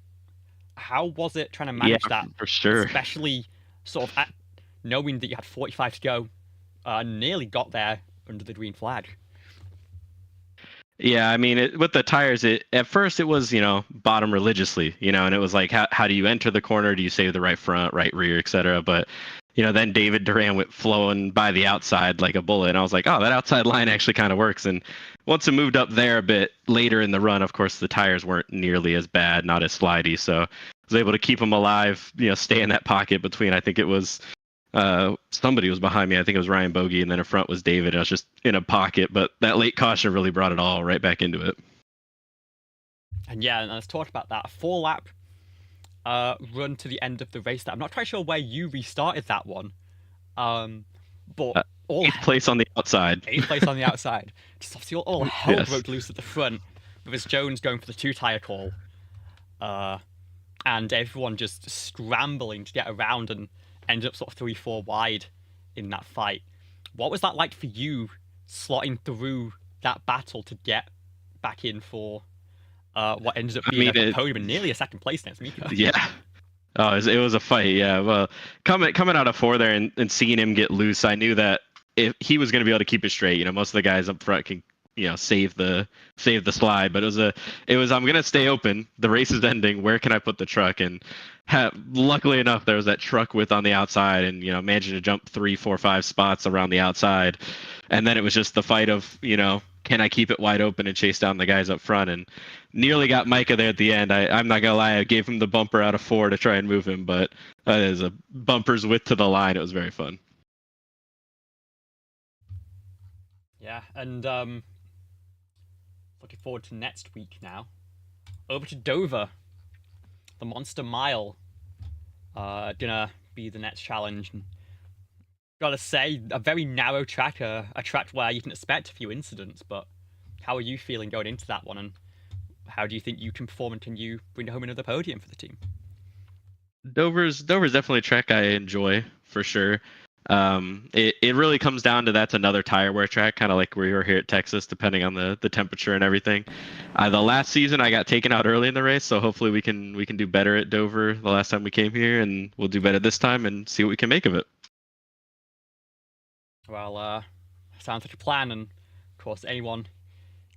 How was it trying to manage that? For sure. Especially sort of knowing that you had 45 to go, nearly got there under the green flag. Yeah, I mean, with the tires, at first it was, bottom religiously, and it was like, how do you enter the corner? Do you save the right front, right rear, etc.? But, then David Duran went flowing by the outside like a bullet. And I was like, oh, that outside line actually kind of works. And once it moved up there a bit later in the run, of course, the tires weren't nearly as bad, not as slidey. So I was able to keep them alive, stay in that pocket between, I think it was somebody was behind me. I think it was Ryan Bogey, and then in front was David. I was just in a pocket, but that late caution really brought it all right back into it. And yeah, and let's talk about that. A 4-lap run to the end of the race. That I'm not quite sure where you restarted that one, but all 8th place on the outside. 8th place on the outside. Just obviously all hell broke loose at the front, with his Jones going for the 2-tire call, and everyone just scrambling to get around and ended up sort of 3-4 wide in that fight. What was that like for you, slotting through that battle to get back in for what ended up being a podium and nearly a second place next Mika? Yeah. Oh, it was a fight. Yeah. Well, coming out of 4 there and seeing him get loose, I knew that if he was going to be able to keep it straight. Most of the guys up front can save the slide, but it was I'm gonna stay open. The race is ending. Where can I put the truck? And luckily enough, there was that truck width on the outside, and managed to jump 3, 4, 5 spots around the outside. And then it was just the fight of can I keep it wide open and chase down the guys up front? And nearly got Micah there at the end. I'm not gonna lie, I gave him the bumper out of 4 to try and move him, but that is a bumper's width to the line. It was very fun. Yeah, and looking forward to next week now. Over to Dover. The Monster Mile. Gonna be the next challenge. And gotta say, a very narrow track, a track where you can expect a few incidents, but how are you feeling going into that one, and how do you think you can perform, and can you bring home another podium for the team? Dover's definitely a track I enjoy, for sure. It really comes down to that's another tire wear track, kind of like we were here at Texas, depending on the temperature and everything. The last season I got taken out early in the race, so hopefully we can do better at Dover the last time we came here, and we'll do better this time and see what we can make of it. Well, sounds like a plan, and of course, anyone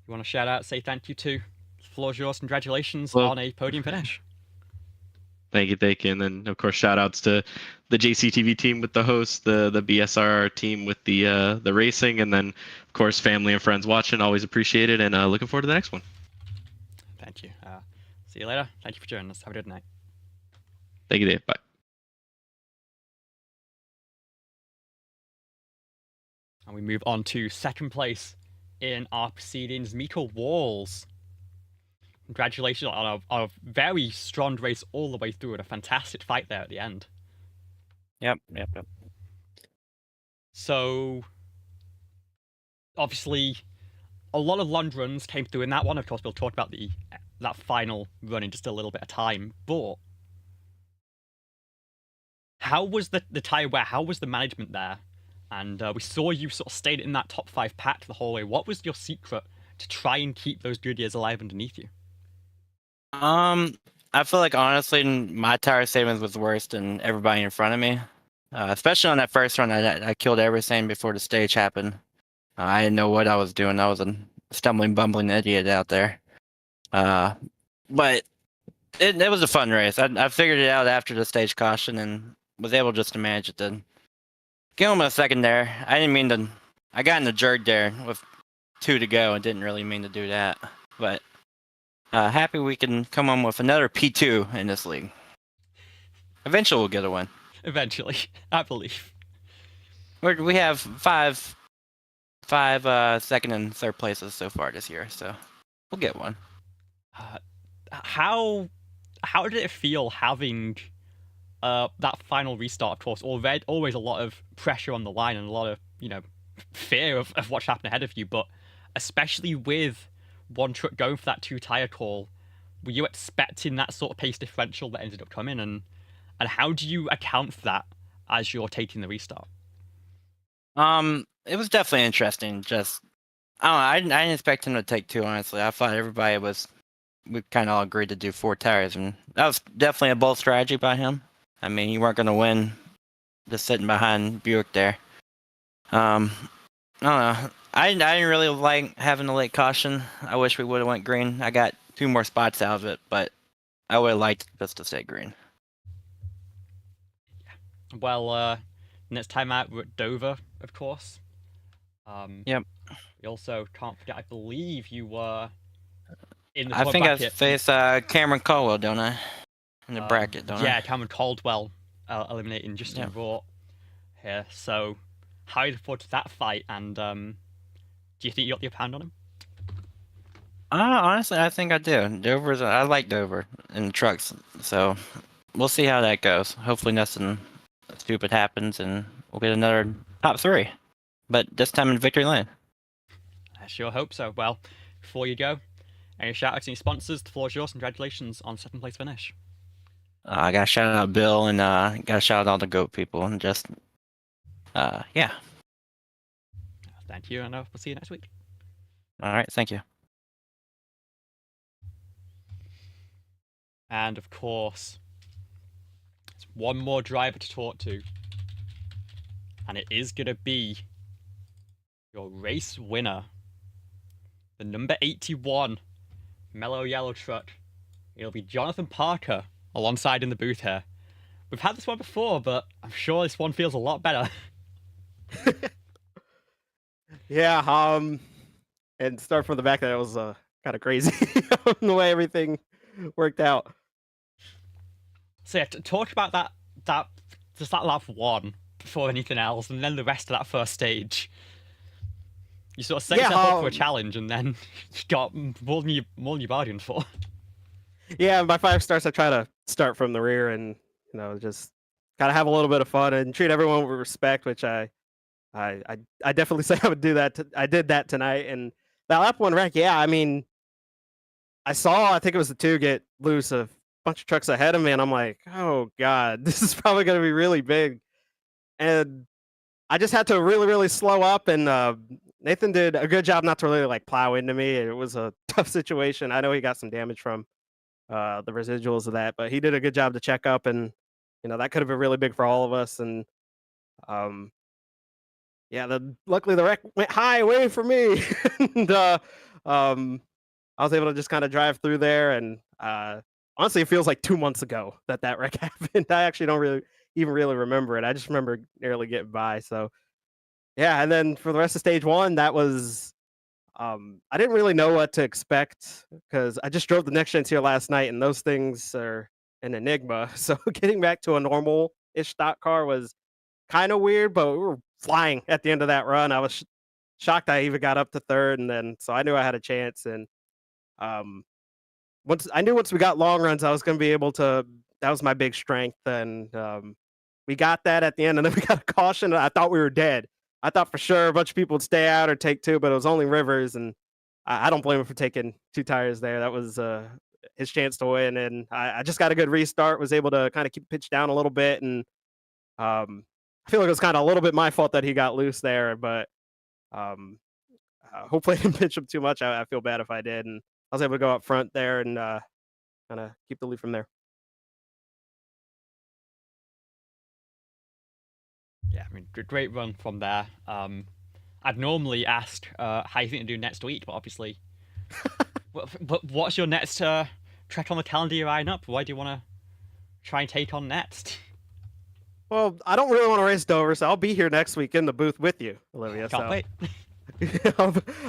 you want to shout out, say thank you to, the floor's yours. Congratulations on a podium finish. Thank you. And then of course shout outs to the JCTV team with the host, the BSR team with the racing, and then of course family and friends watching. Always appreciate it, and looking forward to the next one. Thank you. See you later. Thank you for joining us. Have a good night. Thank you, Dave. Bye. And we move on to second place in our proceedings, Miko Walls. Congratulations on a very strong race all the way through and a fantastic fight there at the end. Yep. So, obviously, a lot of long runs came through in that one. Of course, we'll talk about that final run in just a little bit of time. But how was the tire wear? How was the management there? And we saw you sort of stayed in that top 5 pack the whole way. What was your secret to try and keep those good years alive underneath you? I feel like honestly, my tire savings was worse than everybody in front of me. Especially on that first run, I killed everything before the stage happened. I didn't know what I was doing. I was a stumbling, bumbling idiot out there. But it was a fun race. I figured it out after the stage caution and was able just to manage it. To give him a second there. I didn't mean to. I got in the jerk there with 2 to go and didn't really mean to do that. But happy we can come on with another P2 in this league. Eventually we'll get a win. Eventually, I believe. We have five second and third places so far this year, so we'll get one. How did it feel having that final restart? Of course, always a lot of pressure on the line and a lot of fear of what's happening ahead of you, but especially with one truck going for that 2 tire call, were you expecting that sort of pace differential that ended up coming, and how do you account for that as you're taking the restart? It was definitely interesting. Just I didn't expect him to take 2. Honestly, I thought we kind of all agreed to do 4 tires, and that was definitely a bold strategy by him. I mean, you weren't going to win just sitting behind Buick there. I don't know. I didn't really like having the late caution. I wish we would have went green. I got 2 more spots out of it, but I would have liked just to stay green. Well, next time out we're at Dover, of course. Yep. We also can't forget, I believe you were in the I think bracket. I face Cameron Caldwell, don't I? In the bracket, don't I? Yeah, Cameron Caldwell eliminating Justin Vaught here. So, how are you looking forward to that fight? And do you think you got the upper hand on him? Honestly, I think I do. I like Dover in the trucks, so we'll see how that goes. Hopefully nothing stupid happens and we'll get another top 3. But this time in victory lane. I sure hope so. Well, before you go, any shout outs to any sponsors? The floor is yours. Congratulations on 7th place finish. I got to shout out Bill and got to shout out all the GOAT people and just, yeah. Thank you, and we'll see you next week. All right, thank you. And of course, there's one more driver to talk to, and it is going to be your race winner, the number 81 Mellow Yellow truck. It'll be Jonathan Parker alongside in the booth here. We've had this one before, but I'm sure this one feels a lot better. Yeah, and start from the back, that was kind of crazy the way everything worked out. So yeah, talk about that lap 1 before anything else, and then the rest of that first stage. You sort of set yourself up for a challenge, and then you got more than you bargained for. Yeah, by 5 starts, I try to start from the rear and just kind of have a little bit of fun and treat everyone with respect, which I definitely say I would do that. I did that tonight, and that lap 1 wreck. Yeah, I mean, I think it was the 2 get loose a bunch of trucks ahead of me, and I'm like, oh god, this is probably going to be really big. And I just had to really, really slow up, and Nathan did a good job not to really plow into me. It was a tough situation. I know he got some damage from the residuals of that, but he did a good job to check up, and that could have been really big for all of us. And yeah, luckily the wreck went high away from me, and I was able to just kind of drive through there, and honestly, it feels like 2 months ago that wreck happened. I actually don't really remember it. I just remember nearly getting by. So yeah, and then for the rest of stage one, that was I didn't really know what to expect because I just drove the next gens here last night, and those things are an enigma. So getting back to a normal-ish stock car was kind of weird, but we were flying at the end of that run. I was shocked I even got up to third, and then so I knew I had a chance. And um, once we got long runs, I was going to be able to. That was my big strength, and we got that at the end, and then we got a caution. And I thought we were dead. I thought for sure a bunch of people would stay out or take two, but it was only Rivers, and I don't blame him for taking 2 tires there. That was his chance to win, and I just got a good restart. Was able to kind of keep the pitch down a little bit, and I feel like it was kind of a little bit my fault that he got loose there, but hopefully I didn't pitch him too much. I feel bad if I did, and I was able to go up front there and kind of keep the lead from there. Yeah, I mean, great run from there. I'd normally ask how you think to do next week, but obviously, but what's your next trek on the calendar you line up? What do you want to try and take on next? Well, I don't really want to race Dover, so I'll be here next week in the booth with you, Olivia. Can't wait.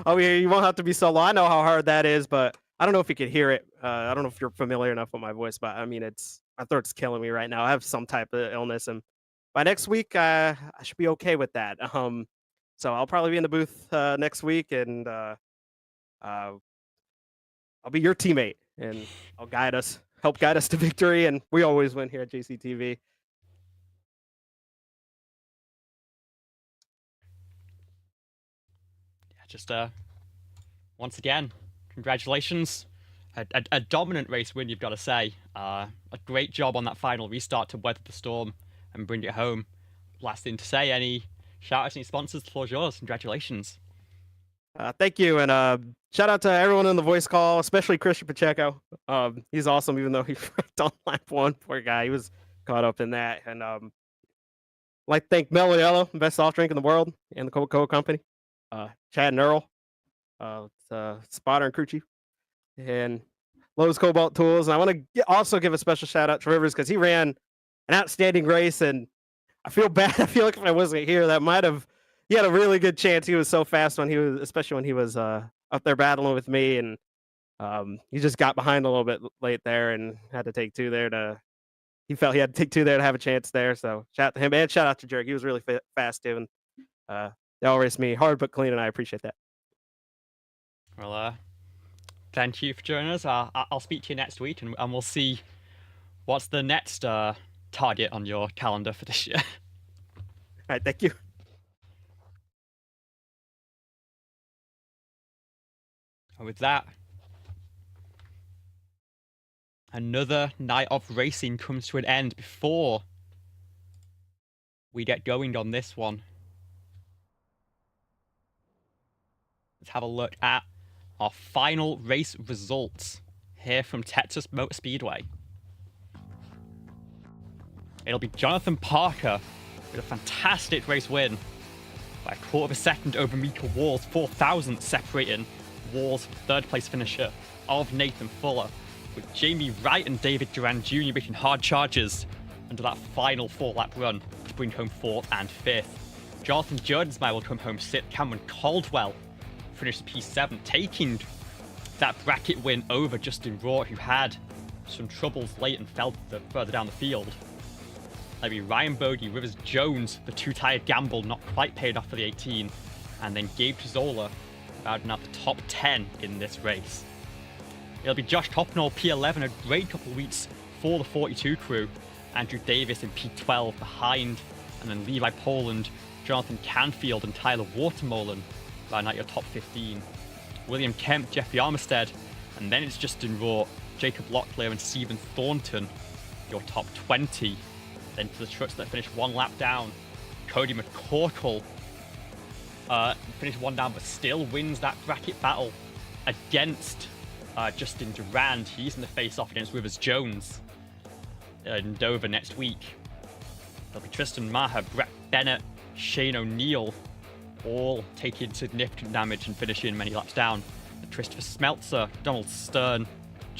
I'll be here. You won't have to be solo. I know how hard that is, but I don't know if you could hear it. I don't know if you're familiar enough with my voice, but I mean, my throat's killing me right now. I have some type of illness, and by next week, I should be okay with that. So I'll probably be in the booth next week, and I'll be your teammate, and I'll help guide us to victory, and we always win here at JCTV. Just once again, congratulations. A dominant race win, you've got to say. A great job on that final restart to weather the storm and bring it home. Last thing to say, any shout-outs, any sponsors? The floor's yours. Congratulations. Thank you, and shout out to everyone in the voice call, especially Christian Pacheco. He's awesome, even though he wrecked on lap 1. Poor guy, he was caught up in that. And I'd like to thank Melodiello, best soft drink in the world, and the Coca-Cola Company. Chad and Earl, Spotter and crew chief, and Lowe's Cobalt Tools. And I want to also give a special shout out to Rivers because he ran an outstanding race, and I feel bad. I feel like if I wasn't here, he had a really good chance. He was so fast especially when he was up there battling with me, and he just got behind a little bit late there and had to take 2 there he felt he had to take 2 there to have a chance there. So shout out to him, and shout out to Jerk. He was really fast too, and they all raced me hard but clean, and I appreciate that. Well, thank you for joining us. I'll speak to you next week, and we'll see what's the next target on your calendar for this year. All right, thank you. And with that, another night of racing comes to an end before we get going on this one. Let's have a look at our final race results here from Texas Motor Speedway. It'll be Jonathan Parker with a fantastic race win by 1/4 of a second over Mika Walls, 4,000 separating Walls' 3rd place finisher of Nathan Fuller, with Jamie Wright and David Duran Jr. making hard charges under that final 4-lap run to bring home 4th and 5th. Jonathan Jordensmeyer will come home 6th. Cameron Caldwell finished P7, taking that bracket win over Justin Raw, who had some troubles late and fell further down the field. Maybe Ryan Bogey, Rivers Jones, the 2-tire gamble not quite paid off for the 18, and then Gabe Trizola rounding out the top 10 in this race. It'll be Josh Hopnall, P11, a great couple of weeks for the 42 crew. Andrew Davis in P12 behind, and then Levi Poland, Jonathan Canfield, and Tyler Watermolen round out your top 15. William Kemp, Jeffrey Armistead, and then it's Justin Raw, Jacob Locklear, and Stephen Thornton, your top 20. Then to the trucks that finished 1 lap down, Cody McCorkle finished 1 down, but still wins that bracket battle against Justin Durand. He's in the face-off against Rivers Jones in Dover next week. There'll be Tristan Maher, Brett Bennett, Shane O'Neill, all taking significant damage and finishing many laps down. Christopher Smeltzer, Donald Stern,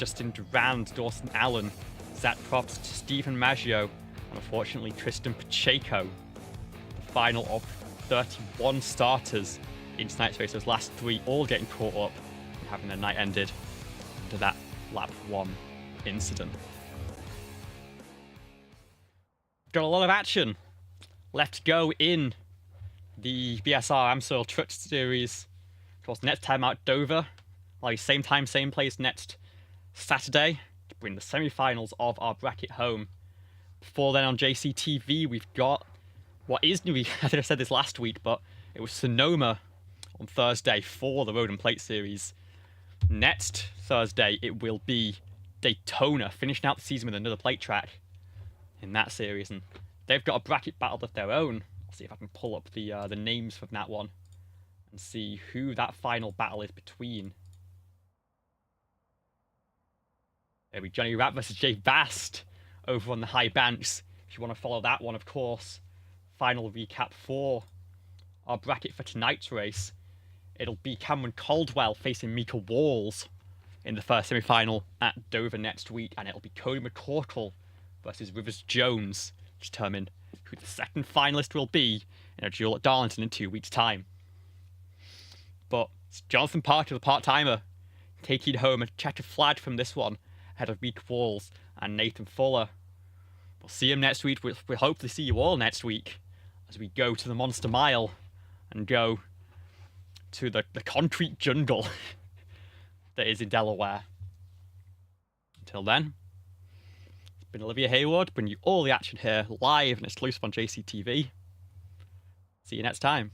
Justin Durand, Dawson Allen, Zach Probst, Stephen Maggio, and unfortunately Tristan Pacheco. The final of 31 starters in tonight's race, those last 3 all getting caught up and having their night ended under that lap 1 incident. Got a lot of action left to go in the BSR AMSOIL Truck Series. Of course, next time out Dover, like same time, same place next Saturday to bring the semi-finals of our bracket home. Before then on JCTV, we've got what is new. I think I said this last week, but it was Sonoma on Thursday for the Road and Plate Series. Next Thursday, it will be Daytona, finishing out the season with another plate track in that series, and they've got a bracket battle of their own. I'll see if I can pull up the names from that one and see who that final battle is between. There we go, Johnny Rapp versus Jay Bast over on the high banks. If you want to follow that one, of course. Final recap for our bracket for tonight's race. It'll be Cameron Caldwell facing Mika Walls in the first semi-final at Dover next week, and it'll be Cody McCorkle versus Rivers Jones to determine who the second finalist will be in a duel at Darlington in 2 weeks' time. But it's Jonathan Parker, the part-timer, taking home a checkered flag from this one, ahead of Mika Walls and Nathan Fuller. We'll see him next week. We'll hopefully see you all next week as we go to the Monster Mile and go to the concrete jungle that is in Delaware. Until then, it's been Olivia Hayward, bringing you all the action here live and exclusive on JCTV. See you next time.